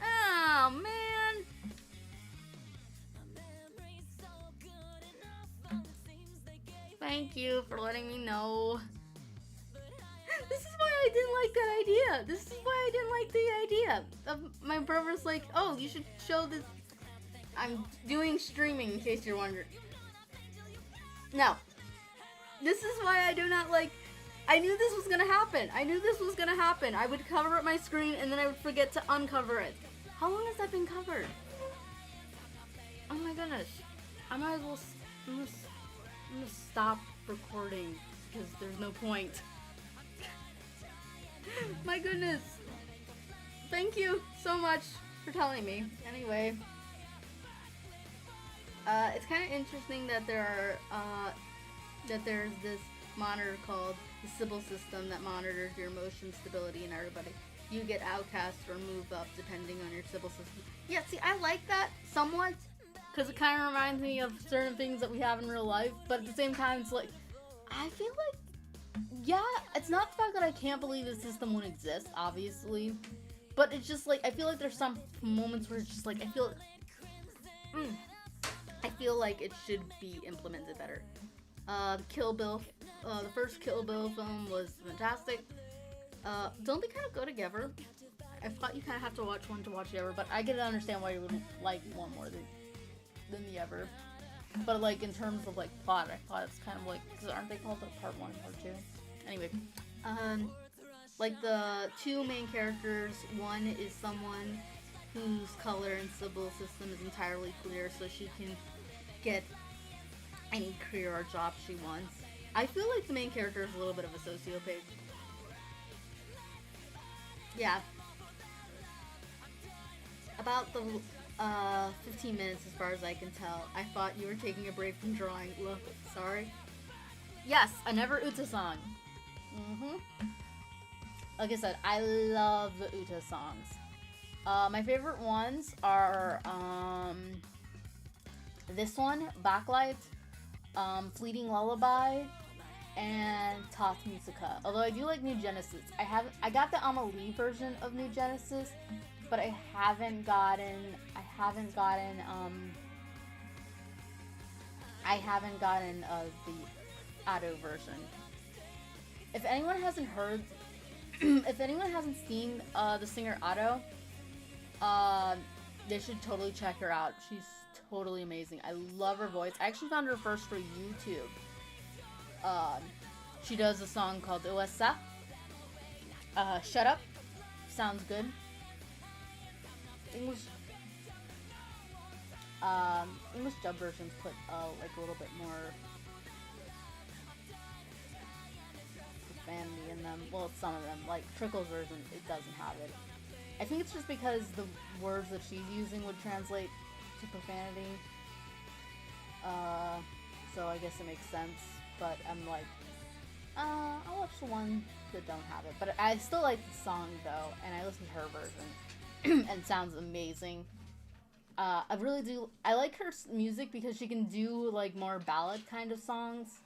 S1: Oh, man! Thank you for letting me know. This is why I didn't like that idea. This is why I didn't like the idea. My brother's like, oh, you should show this. I'm doing streaming, in case you're wondering. No. This is why I do not like... I knew this was gonna happen. I knew this was gonna happen. I would cover up my screen, and then I would forget to uncover it. How long has that been covered? Oh my goodness. I might as well... I'm gonna stop recording because there's no point. My goodness. Thank you so much for telling me. Anyway, it's kind of interesting that there's this monitor called the Sybil system that monitors your motion stability and everybody. You get outcast or move up depending on your Sybil system. Yeah, see, I like that somewhat. Because it kind of reminds me of certain things that we have in real life, but at the same time, it's like, I feel like, yeah, it's not the fact that I can't believe the system won't exist, obviously, but it's just like, I feel like there's some moments where it's just like, I feel like it should be implemented better. Kill Bill, the first Kill Bill film was fantastic. Don't they kind of go together? I thought you kind of have to watch one to watch the other, but I get to understand why you would like one more than the other. But like in terms of like plot, I thought it's kind of like, because aren't they called like part 1 and part 2? Anyway, like the two main characters, one is someone whose color and Sybil system is entirely clear, so she can get any career or job she wants. I feel like the main character is a little bit of a sociopath. Yeah. About the 15 minutes as far as I can tell. I thought you were taking a break from drawing. Look, sorry. Yes, a Never Uta song. Like I said, I love the Uta songs. My favorite ones are this one, Backlight, Fleeting Lullaby, and Tot Musica. Although I do like New Genesis. I got the Amelie version of New Genesis, but I haven't gotten the Ado version. If anyone hasn't heard, if anyone hasn't seen the singer Ado, they should totally check her out. She's totally amazing. I love her voice. I actually found her first for YouTube. She does a song called Uesa. Shut Up. Sounds good. English dub versions put like a little bit more profanity in them. Well, some of them, like Trickle's version, it doesn't have it. I think it's just because the words that she's using would translate to profanity. So I guess it makes sense. But I'm like, I'll watch the one that don't have it. But I still like the song though, and I listen to her version. And it sounds amazing. I really do. I like her music because she can do like more ballad kind of songs.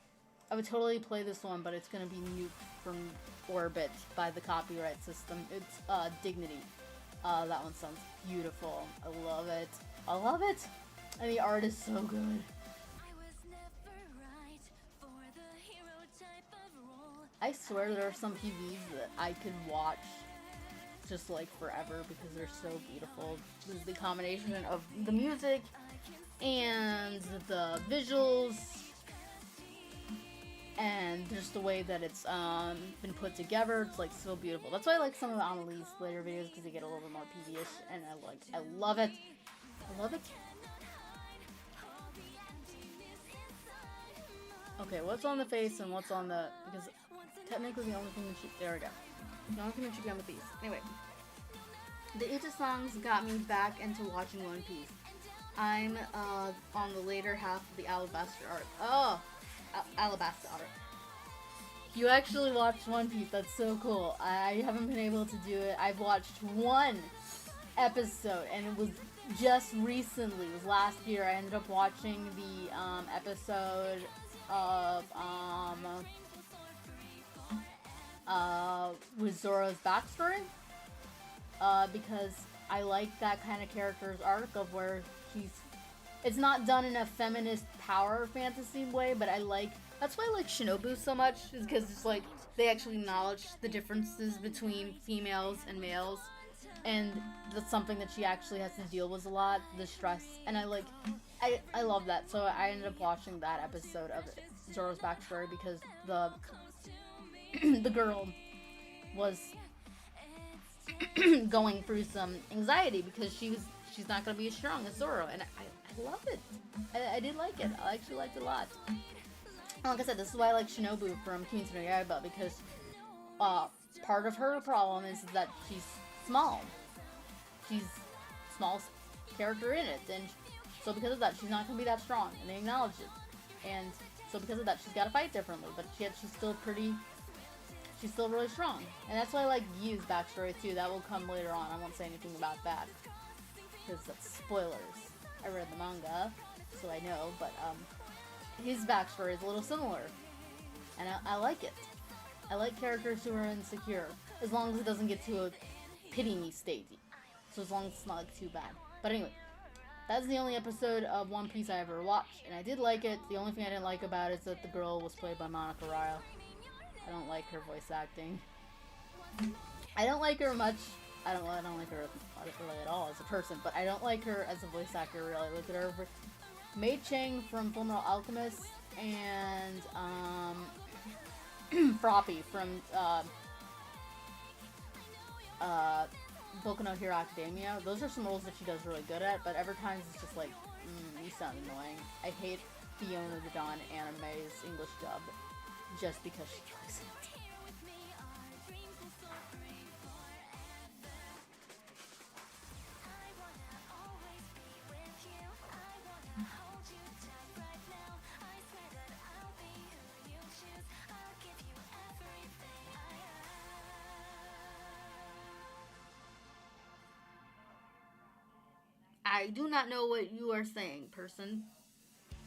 S1: I would totally play this one, but it's gonna be nuked from orbit by the copyright system. It's Dignity. That one sounds beautiful. I love it. I love it. And the art is so good. I swear there are some PVs that I could watch just like forever because they're so beautiful. This is the combination of the music and the visuals and just the way that it's been put together. It's like so beautiful. That's why I like some of the Annalise later videos, because they get a little bit more PV-ish, and I love it. I love it. Okay, what's on the face and what's on the, because technically the only thing that should, there we go. The only thing that should be on the face. Anyway, the Uta songs got me back into watching One Piece. I'm on the later half of the Alabaster arc. Oh, Alabaster arc. You actually watched One Piece. That's so cool. I haven't been able to do it. I've watched one episode, and it was just recently. It was last year. I ended up watching the episode of with Zoro's backstory, because I like that kind of character's arc of where it's not done in a feminist power fantasy way, but that's why I like Shinobu so much, is because it's like they actually acknowledge the differences between females and males, and that's something that she actually has to deal with a lot, the stress, and I love that. So I ended up watching that episode of Zoro's backstory because the girl was going through some anxiety because she's not going to be as strong as Zoro, and I love it. I did like it. I actually liked it a lot. Like I said, this is why I like Shinobu from Kimetsu no Yaiba, because part of her problem is that she's small. She's smallest character in it, and so because of that, she's not going to be that strong, and they acknowledge it. And so because of that, she's got to fight differently, but yet she's still really strong. And that's why I like Yu's backstory too. That will come later on. I won't say anything about that, because that's spoilers. I read the manga, so I know, but his backstory is a little similar, and I like it. I like characters who are insecure, as long as it doesn't get to a pity me state. So as long as it's not like too bad. But anyway, that's the only episode of One Piece I ever watched, and I did like it. The only thing I didn't like about it is that the girl was played by Monica Ryle. I don't like her voice acting. I don't like her much. I don't like her really at all as a person, but I don't like her as a voice actor, really. Look at her. Mei Chang from Fullmetal Alchemist, and Froppy from Boku no Hero Academia. Those are some roles that she does really good at, but every time it's just like, you sound annoying. I hate Fiona the Dawn anime's English dub just because she voices it. I do not know what you are saying, person,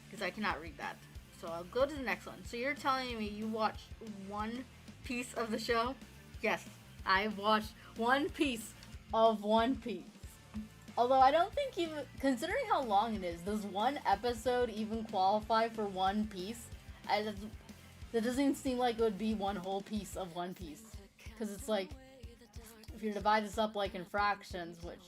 S1: because I cannot read that. So I'll go to the next one. So you're telling me you watched one piece of the show? Yes, I've watched one piece of One Piece. Although I don't think even, considering how long it is, does one episode even qualify for one piece? That doesn't even seem like it would be one whole piece of One Piece. Because it's like, if you divide this up like in fractions, which,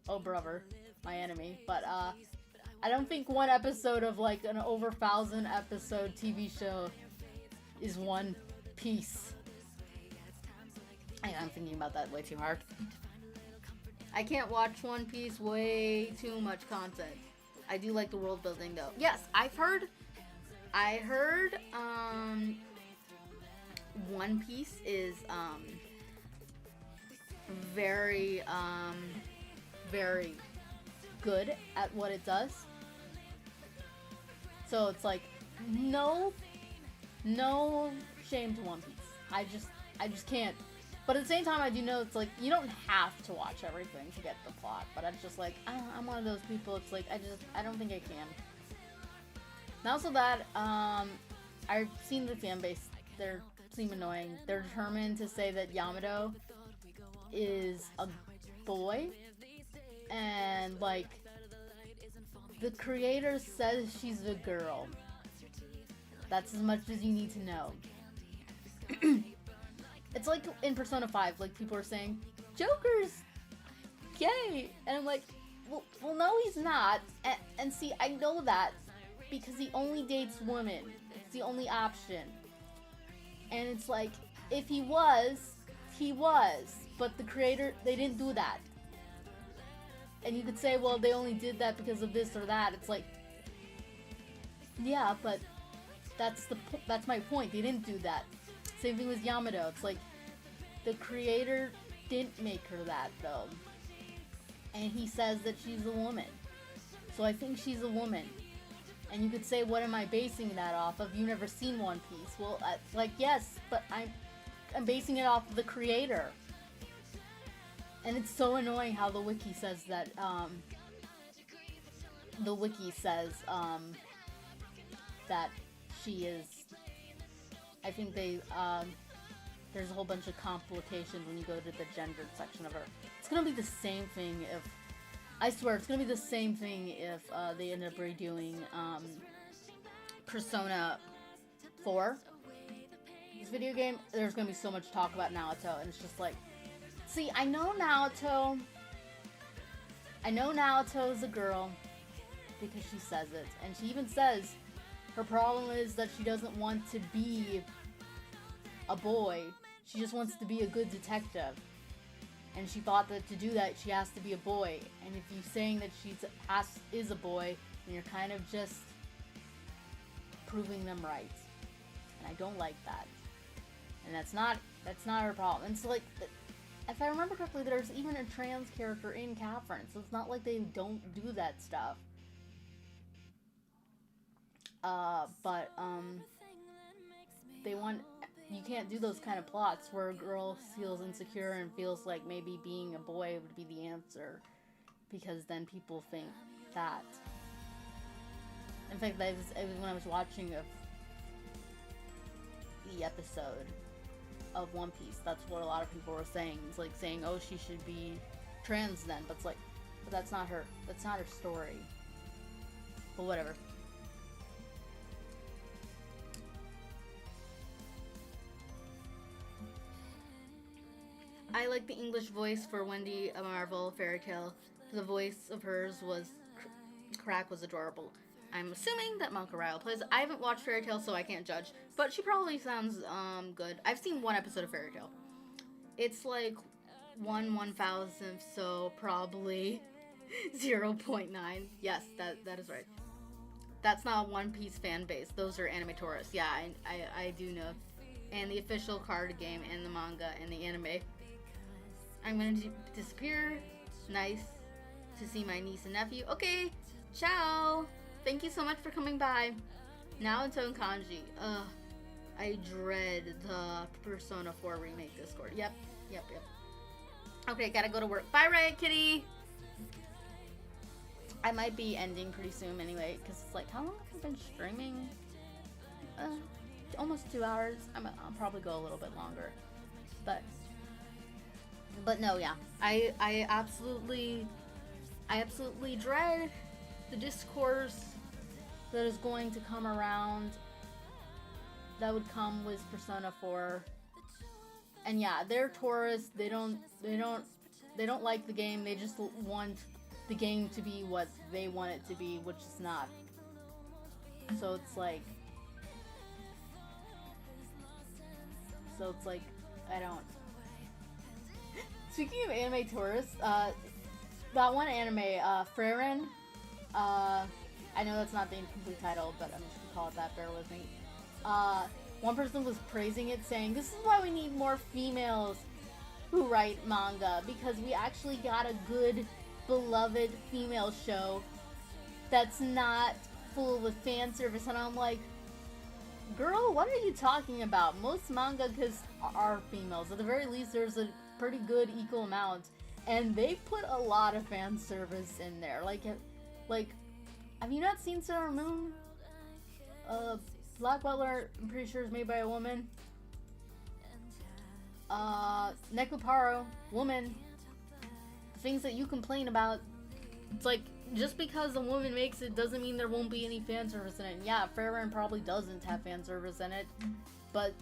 S1: oh brother, my enemy, but I don't think one episode of like an over 1,000 episode TV show is one piece. I'm thinking about that way too hard. I can't watch One Piece, way too much content. I do like the world building though. Yes, I heard One Piece is very good at what it does. So it's like no shame to One Piece. I just can't. But at the same time, I do know it's like you don't have to watch everything to get the plot. But I'm just like I'm one of those people. It's like I don't think I can. And also that I've seen the fan base. They seem annoying. They're determined to say that Yamato is a boy, and like the creator says she's a girl. That's as much as you need to know. It's like in Persona 5, like people are saying, Joker's gay. And I'm like, well no, he's not. And see, I know that because he only dates women. It's the only option. And it's like, if he was. But the creator, they didn't do that. And you could say, well, they only did that because of this or that. It's like, yeah, but that's my point. They didn't do that. Same thing with Yamato. It's like, the creator didn't make her that, though. And he says that she's a woman. So I think she's a woman. And you could say, what am I basing that off of? You've never seen One Piece. Well, like, yes, but I'm basing it off of the creator. And it's so annoying how the wiki says that, that she is, I think there's a whole bunch of complications when you go to the gendered section of her. It's gonna be the same thing if, I swear, it's gonna be the same thing if they end up redoing Persona 4. This video game, there's gonna be so much talk about Naoto, and it's just like, see, I know Naoto is a girl because she says it, and she even says her problem is that she doesn't want to be a boy, she just wants to be a good detective. And she thought that to do that, she has to be a boy. And if you're saying that is a boy, then you're kind of just proving them right. And I don't like that. And that's not her problem. And so, like, if I remember correctly, there's even a trans character in Catherine, so it's not like they don't do that stuff. You can't do those kind of plots where a girl feels insecure and feels like maybe being a boy would be the answer, because then people think that. In fact, it was when I was watching the episode of One Piece, that's what a lot of people were saying. It's like saying, oh, she should be trans then, but it's like, but that's not her story. But whatever. I like the English voice for Wendy, a Marvel Fairy Tale. The voice of hers was Crack was adorable. I'm assuming that Malka Ryle plays. I haven't watched Fairy Tale, so I can't judge, but she probably sounds good. I've seen one episode of Fairy Tale. It's like 1/1000th, so probably 0.9. Yes, that is right. That's not One Piece fan base. Those are anime tourists. Yeah, I do know. And the official card game and the manga and the anime. I'm gonna disappear. Nice to see my niece and nephew. Okay, ciao. Thank you so much for coming by. Naoto and Kanji. I dread the Persona 4 remake Discord. Yep. Okay, gotta go to work. Bye, Riot Kitty. I might be ending pretty soon anyway, because it's like, how long have I been streaming? Almost 2 hours. I'll probably go a little bit longer. But no, yeah. I absolutely dread the discourse that is going to come around, that would come with Persona 4. And yeah, they're tourists. They don't like the game. They just want the game to be what they want it to be, which is not. So it's like I don't. Speaking of anime tourists, that one anime, Frieren, I know that's not the complete title, but I'm just gonna call it that, bear with me. One person was praising it, saying, this is why we need more females who write manga, because we actually got a good, beloved female show that's not full with fan service. And I'm like, girl, what are you talking about? Most mangakas are females. At the very least, there's a pretty good equal amount, and they put a lot of fan service in there. Like, have you not seen Sailor Moon? Black Butler, I'm pretty sure, is made by a woman. Nekuparo, woman. The things that you complain about, it's like, just because a woman makes it doesn't mean there won't be any fan service in it. And yeah, Frieren probably doesn't have fan service in it, but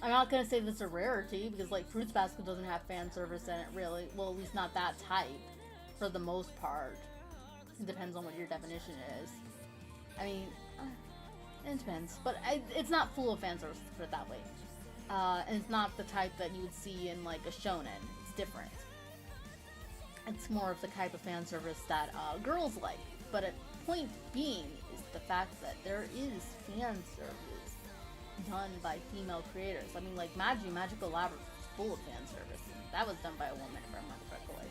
S1: I'm not gonna say this is a rarity, because, like, Fruits Basket doesn't have fan service in it, really. Well, at least not that type, for the most part. It depends on what your definition is. I mean, it depends. But it's not full of fan service, to put it that way. And it's not the type that you would see in, like, a shonen. It's different. It's more of the type of fan service that girls like. But a point being is the fact that there is fan service done by female creators. I mean, like, Magical Labyrinth is full of fan service. And that was done by a woman, if I remember correctly.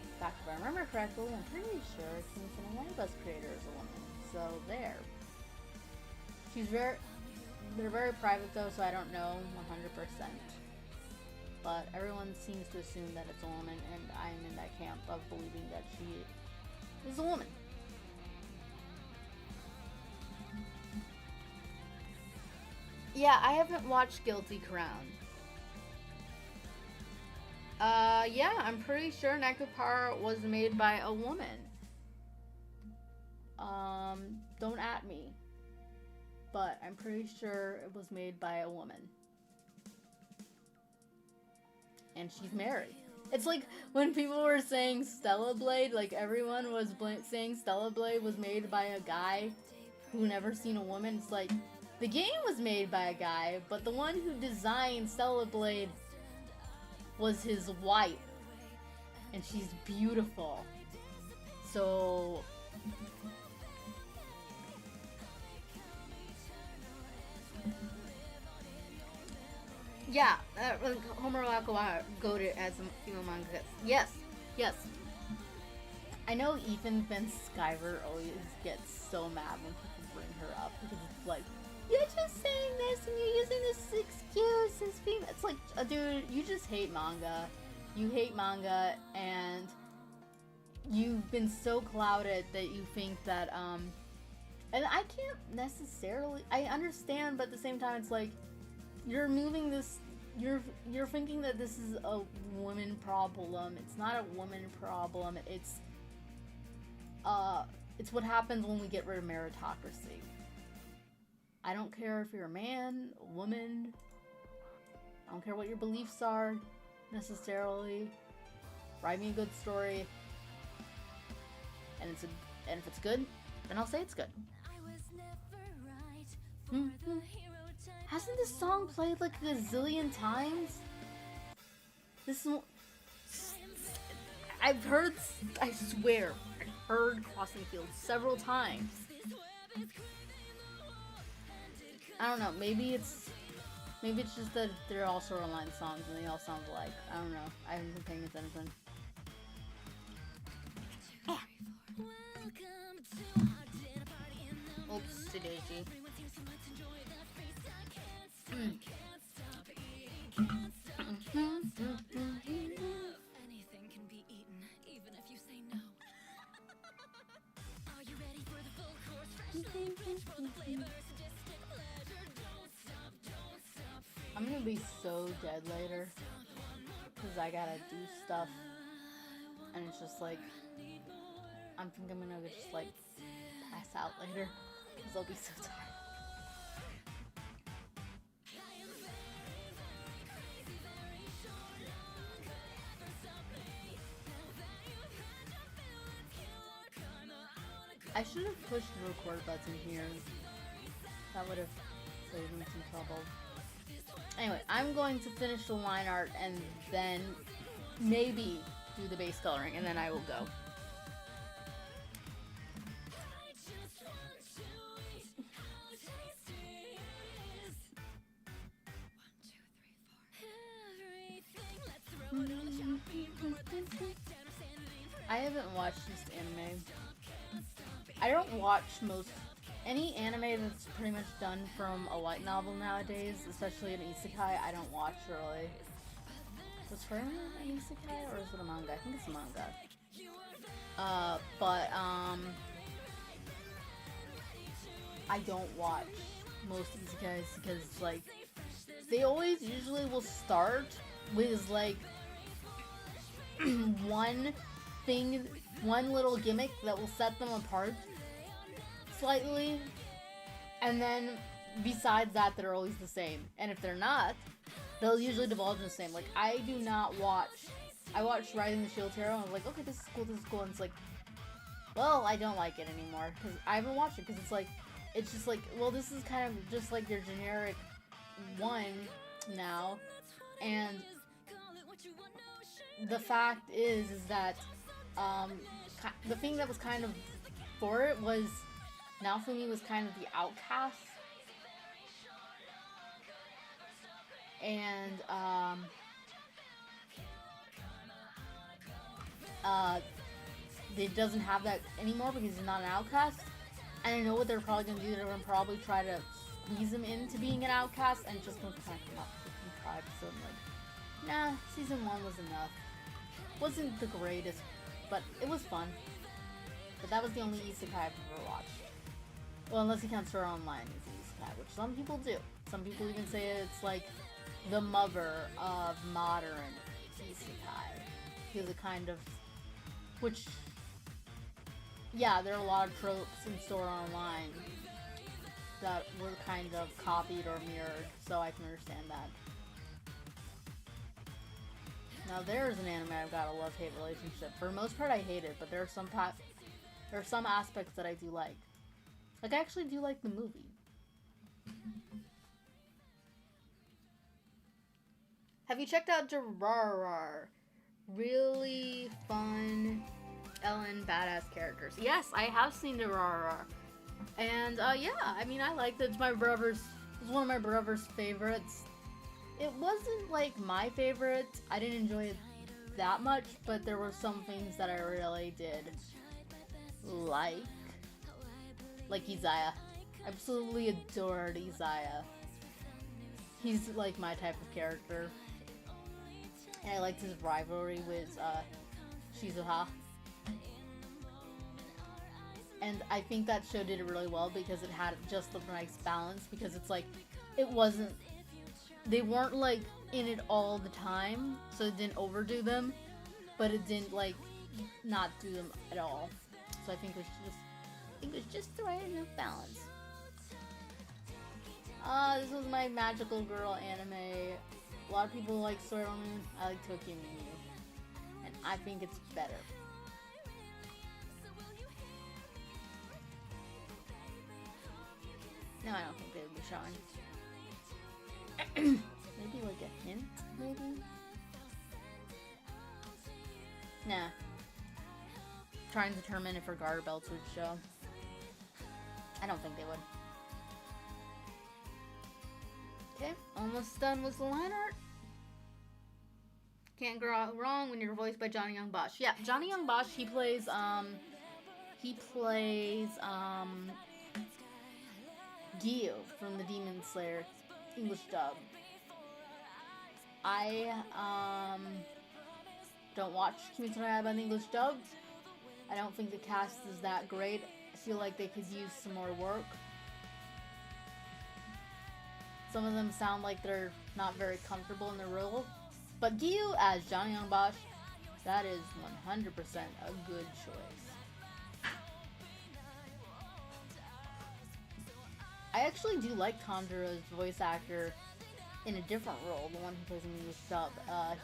S1: In fact, if I remember correctly, I'm pretty sure Kingston and Wanda's creator is a woman. So, there. They're very private, though, so I don't know 100%. But everyone seems to assume that it's a woman, and I'm in that camp of believing that she is a woman. Yeah, I haven't watched Guilty Crown. Yeah, I'm pretty sure Nekopara was made by a woman. Don't at me. But I'm pretty sure it was made by a woman. And she's married. It's like when people were saying Stella Blade, like everyone was saying Stella Blade was made by a guy who never seen a woman. It's like, the game was made by a guy, but the one who designed Stella Blade was his wife. And she's beautiful. So... yeah, Homer Lakawa goated as a female manga. Yes, yes. I know Ethan Van Sciver always gets so mad when people bring her up, because it's like, you're just saying this and you're using this excuse as female. It's like, dude, you just hate manga. You hate manga, and you've been so clouded that you think that, and I can't necessarily, I understand, but at the same time, it's like, you're moving this, you're thinking that this is a woman problem. It's not a woman problem. It's what happens when we get rid of meritocracy. I don't care if you're a man, a woman. I don't care what your beliefs are, necessarily. Write me a good story, and if it's good, then I'll say it's good. Mm-hmm. Hasn't this song played like a gazillion times? I've heard, I swear, I've heard Crossing Fields several times. I don't know, maybe it's just that they're all sort of line songs and they all sound alike. I don't know, I haven't been paying attention. Oopsie daisy. I'm gonna be so dead later because I gotta do stuff, and it's just like I think I'm gonna just like pass out later because I'll be so tired. I should have pushed the record button here. That would have saved me some trouble. Anyway, I'm going to finish the line art and then maybe do the base coloring, and then I will go. I haven't watched this anime. I don't watch any anime that's pretty much done from a light novel nowadays, especially an isekai. I don't watch really. Was Frieren an isekai or is it a manga? I think it's a manga. I don't watch most isekais because like they always usually will start with like one little gimmick that will set them apart slightly, and then besides that, they're always the same. And if they're not, they'll usually divulge in the same. Like, I do not watch... I watched Rising the Shield Hero, and I was like, okay, this is cool, and it's like, well, I don't like it anymore, because I haven't watched it, because it's just like, well, this is kind of just like your generic one now, and the fact is that, the thing that was kind of for it was, Naofumi was kind of the outcast, and, it doesn't have that anymore because he's not an outcast. And I know what they're probably gonna do. They're gonna probably try to squeeze him into being an outcast and just gonna kind of come up with some tribes. So I'm like, nah, season 1 was enough. Wasn't the greatest, but it was fun. But that was the only isekai I've ever watched. Well, unless you count Sword Art Online as an isekai, which some people do. Some people even say it's like the mother of modern isekai. Because it kind of, which, yeah, there are a lot of tropes in Sword Art Online that were kind of copied or mirrored, so I can understand that. Now there's an anime I've got a love-hate relationship. For the most part I hate it, but there are some aspects that I do like. Like, I actually do like the movie. Have you checked out Durarara? Really fun Ellen badass characters. Yes, I have seen Durarara. And yeah, I mean, I liked it. It's one of my brother's favorites. It wasn't like my favorite. I didn't enjoy it that much, but there were some things that I really did like Izaya. Absolutely adored Izaya. He's like my type of character. And I liked his rivalry with Shizuha. And I think that show did it really well because it had just the nice balance, because it's like, they weren't like in it all the time, so it didn't overdo them, but it didn't like not do them at all. So I think it was just the right enough balance. This was my magical girl anime. A lot of people like Sword Art Online. I like Tokyo Mew, and I think it's better. No, I don't think they would be showing. Maybe like a hint, maybe? Nah. Trying to determine if her garter belts would show. I don't think they would. Okay, almost done with the line art. Can't go wrong when you're voiced by Johnny Young Bosch. Yeah, Johnny Young Bosch, he plays Gyu from the Demon Slayer English dub. I don't watch Kimetsu no Yaiba in English dubbed. I don't think the cast is that great. I feel like they could use some more work. Some of them sound like they're not very comfortable in their role. But Gyu as Johnny Young Bosch, that is 100% a good choice. I actually do like Tanjiro's voice actor in a different role, the one who plays in the English dub.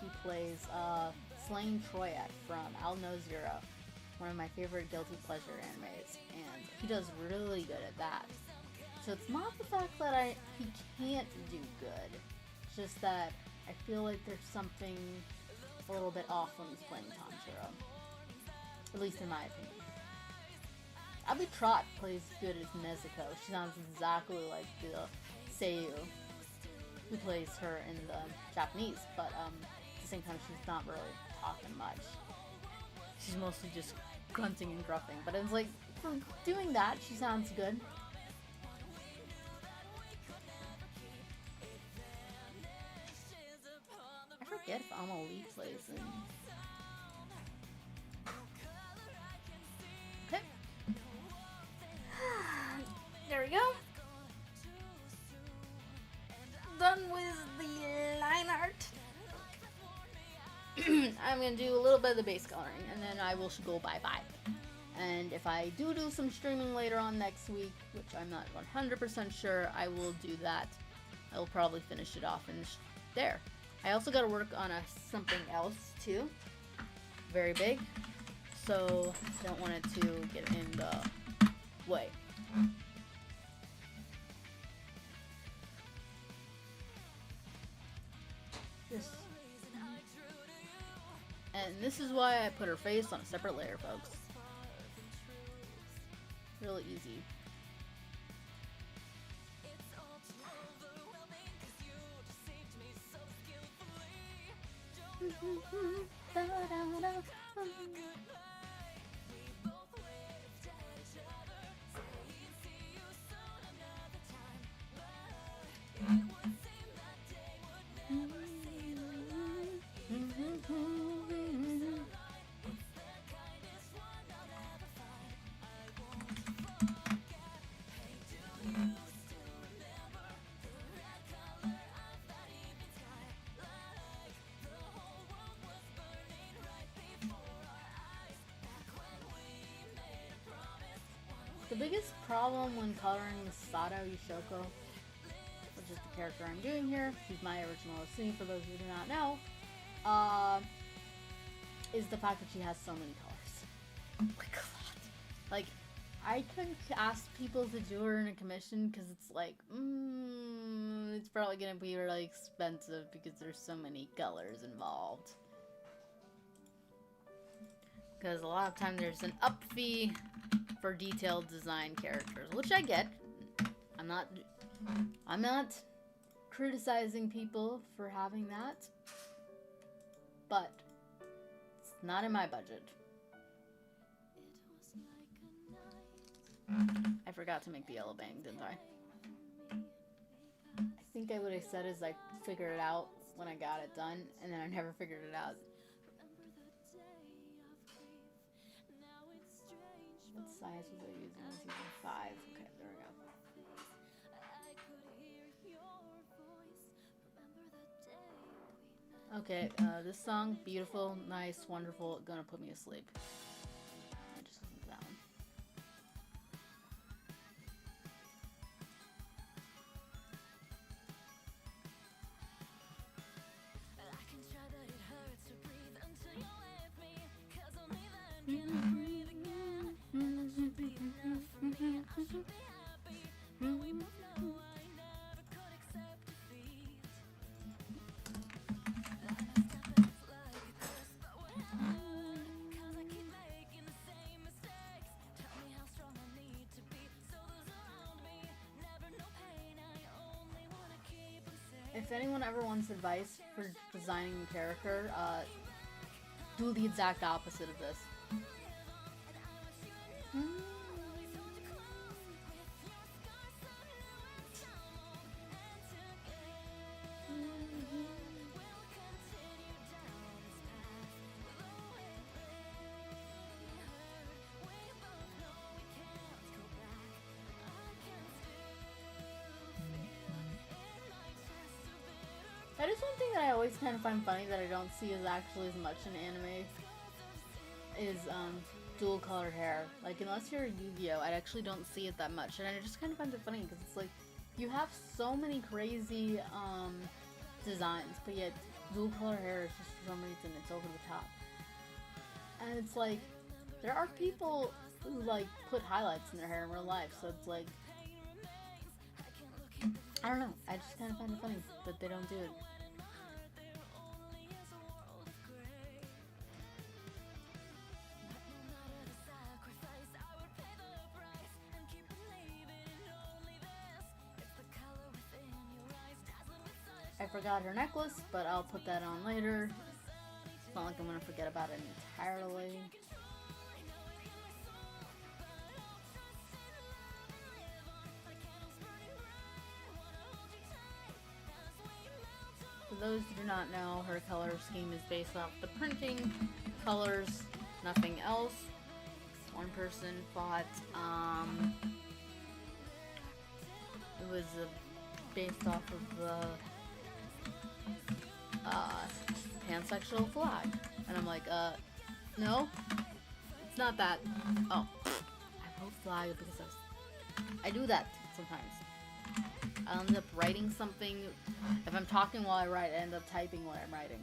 S1: He plays Slain Troyak from I'll Know Zero, one of my favorite guilty pleasure animes, and he does really good at that. So it's not the fact that he can't do good, it's just that I feel like there's something a little bit off when he's playing Tanjiro. At least in my opinion. Abi Trot plays good as Nezuko. She sounds exactly like the Seiyu who plays her in the Japanese, but at the same time she's not really talking much. She's mostly just grunting and gruffing, but it's like, for doing that, she sounds good. I forget if Amelie plays in... Okay. There we go. Done with the line art. I'm gonna do a little bit of the base coloring, and then I will go bye-bye. And if I do some streaming later on next week, which I'm not 100% sure, I will do that. I will probably finish it off in there. I also got to work on something else too. Very big. So I don't want it to get in the way. This. And this is why I put her face on a separate layer, folks. Real easy. The biggest problem when coloring Misato Yushoku, which is the character I'm doing here, she's my original scene for those who do not know, is the fact that she has so many colors. Oh my god. Like, I couldn't ask people to do her in a commission because it's like, it's probably gonna be really expensive because there's so many colors involved. Because a lot of times there's an up fee for detailed design characters, which I get. I'm not criticizing people for having that, but it's not in my budget. I forgot to make the yellow bang, didn't I? I think I would have said is I figured it out when I got it done, and then I never figured it out. What size was I using? I was using 5. Okay, there we go. Okay, this song, beautiful, nice, wonderful, gonna put me asleep. I just listen to that one. If anyone ever wants advice for designing a character, do the exact opposite of this. That is one thing that I always kind of find funny that I don't see as actually as much in anime is dual colored hair. Like, unless you're a Yu-Gi-Oh, I actually don't see it that much, and I just kind of find it funny because it's like you have so many crazy designs, but yet dual color hair is just for some reason it's over the top. And it's like there are people who like put highlights in their hair in real life, so it's like I don't know. I just kind of find it funny that they don't do it. I forgot her necklace, but I'll put that on later. It's not like I'm gonna forget about it entirely. For those who do not know, her color scheme is based off the printing colors, nothing else. One person thought it was based off of the pansexual flag, and I'm like, no, it's It's not that. Oh, I wrote flag because I do that sometimes. I'll end up writing something. If I'm talking while I write, I end up typing while I'm writing.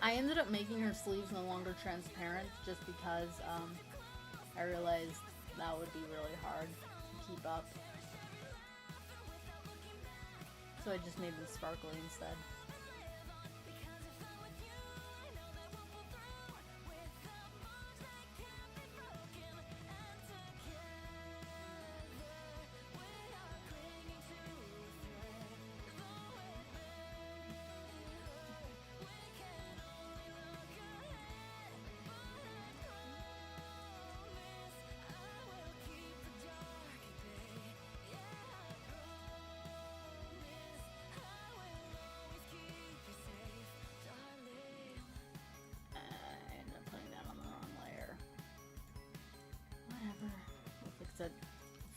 S1: I ended up making her sleeves no longer transparent just because I realized that would be really hard to keep up. So I just made them sparkly instead.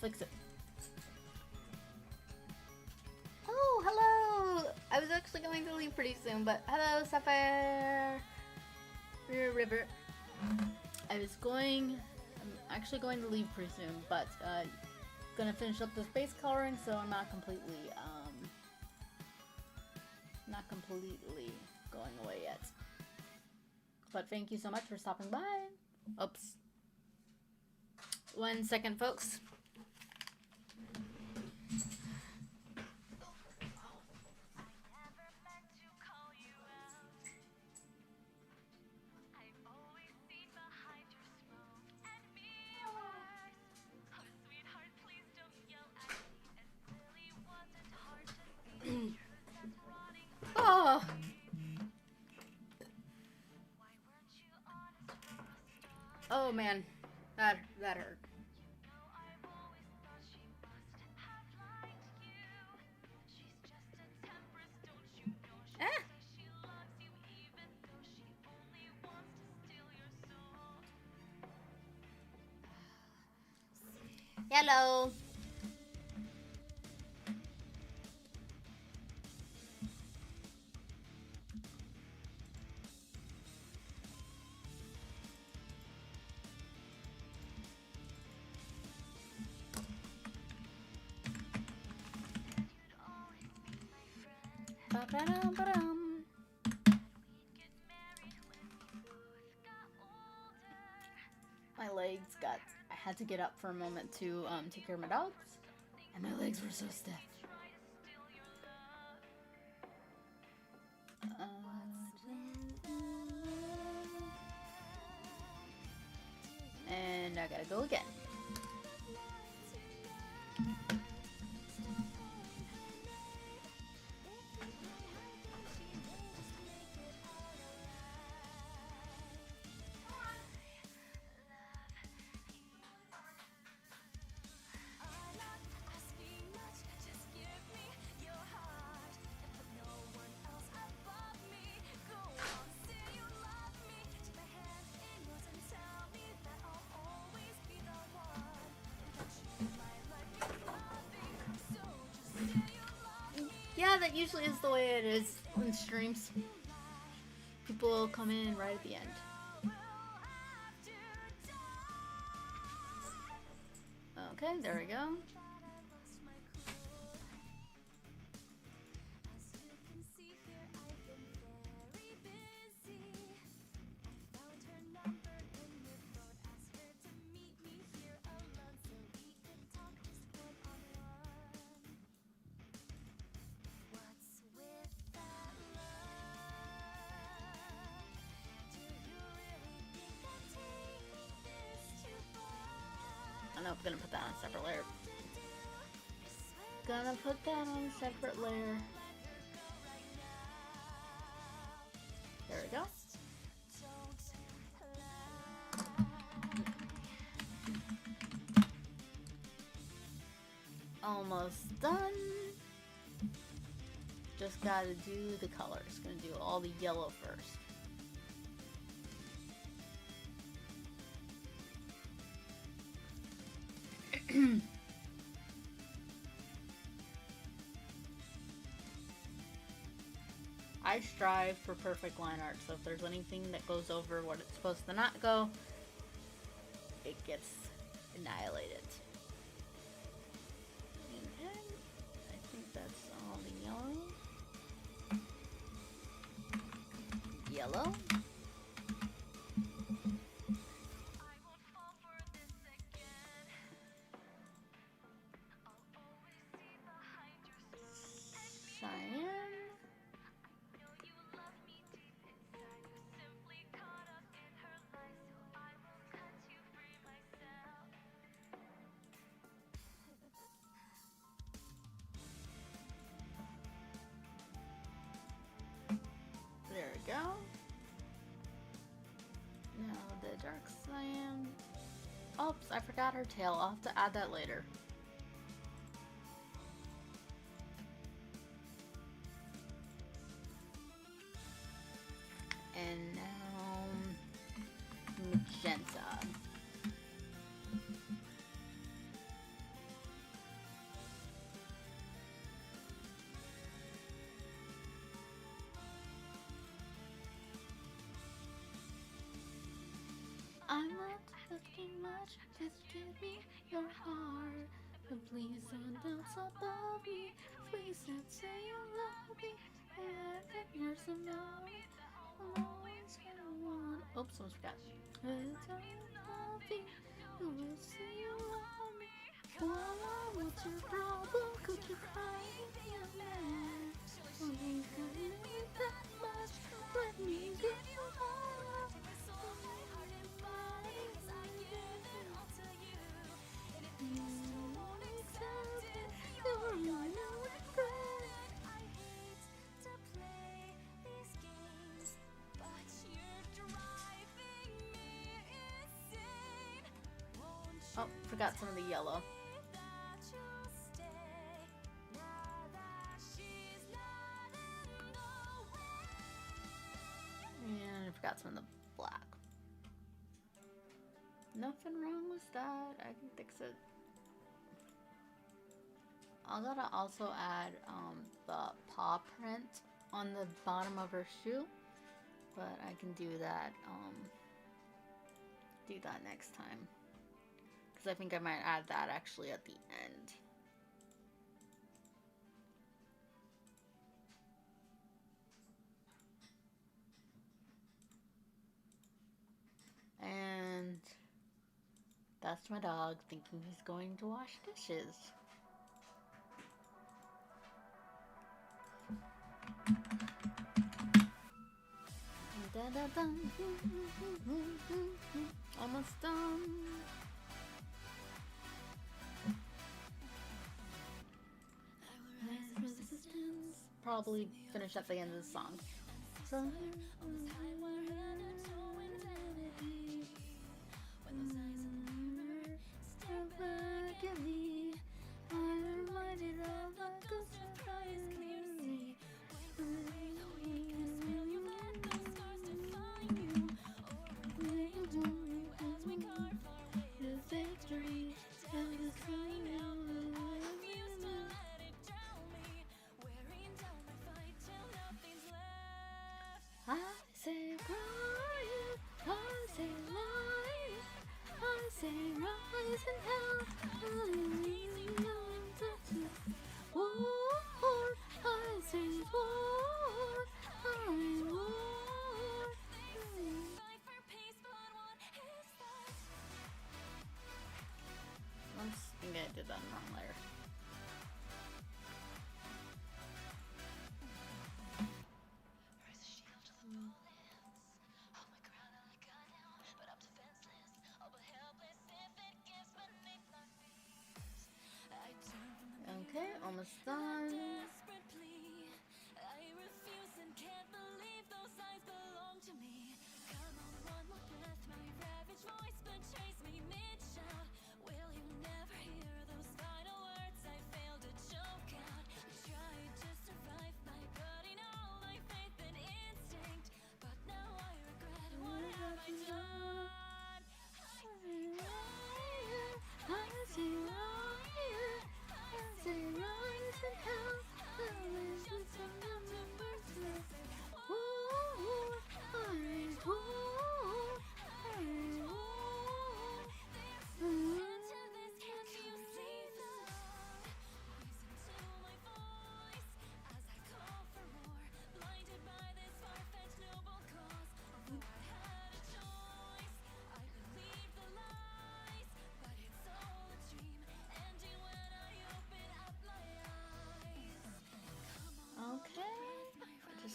S1: Fix it. Oh, hello! I was actually going to leave pretty soon, but hello, Sapphire River. I'm actually going to leave pretty soon, but gonna finish up this base coloring, so I'm not completely going away yet. But thank you so much for stopping by. Oops. 1 second, folks. Oh. Oh man, that hurt. Ah. Hello. Ba-da-dum-ba-dum. My legs got... I had to get up for a moment to take care of my dogs, and my legs were so stiff. And I gotta go again. Yeah, that usually is the way it is in streams. People will come in right at the end. Okay, there we go. I know I'm gonna put that on a separate layer. Gonna put that on a separate layer. There we go. Almost done. Just gotta do the colors. Gonna do all the yellow first. I strive for perfect line art, so if there's anything that goes over what it's supposed to not go, it gets annihilated. Okay, I think that's all the yellow. Yellow. Cyan. There we go. Now the dark cyan. Oops, I forgot her tail. I'll have to add that later. And now magenta. I'm not asking much, just give me your heart. But please don't dance above me. Please don't say you love me. And that you're so lonely. I'm always gonna want. Oops, almost forgot. And I love you. Who will say you love me? Well, what's your problem? Could you cry me a man? Oh, you got me that much. Let me give you all. Oh, forgot some of the yellow. And I forgot some of the black. Nothing wrong with that. I can fix it. I gotta also add the paw print on the bottom of her shoe, but I can do that next time, because I think I might add that actually at the end. And that's my dog thinking he's going to wash dishes. Almost done. Probably finish at the end of the song. I say crying, I say lying, I say rise and hell,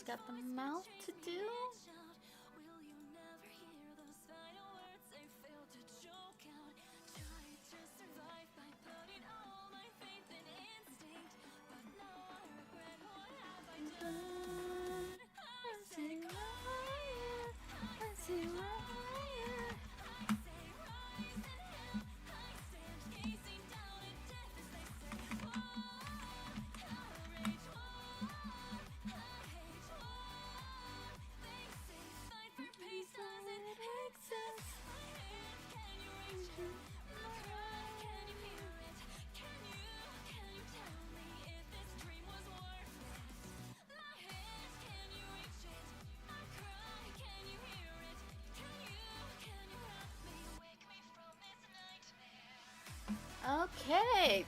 S1: got the mouth to do. Okay,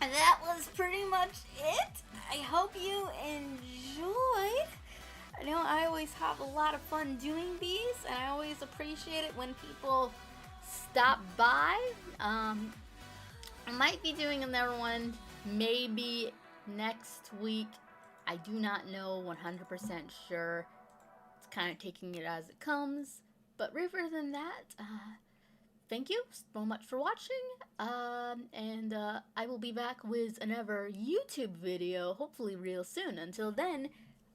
S1: and that was pretty much it. I hope you enjoyed. I know I always have a lot of fun doing these, and I always appreciate it when people stop by. I might be doing another one maybe next week. I do not know 100% sure. It's kind of taking it as it comes. But rather than that, thank you so much for watching, and I will be back with another YouTube video, hopefully real soon. Until then,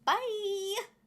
S1: bye!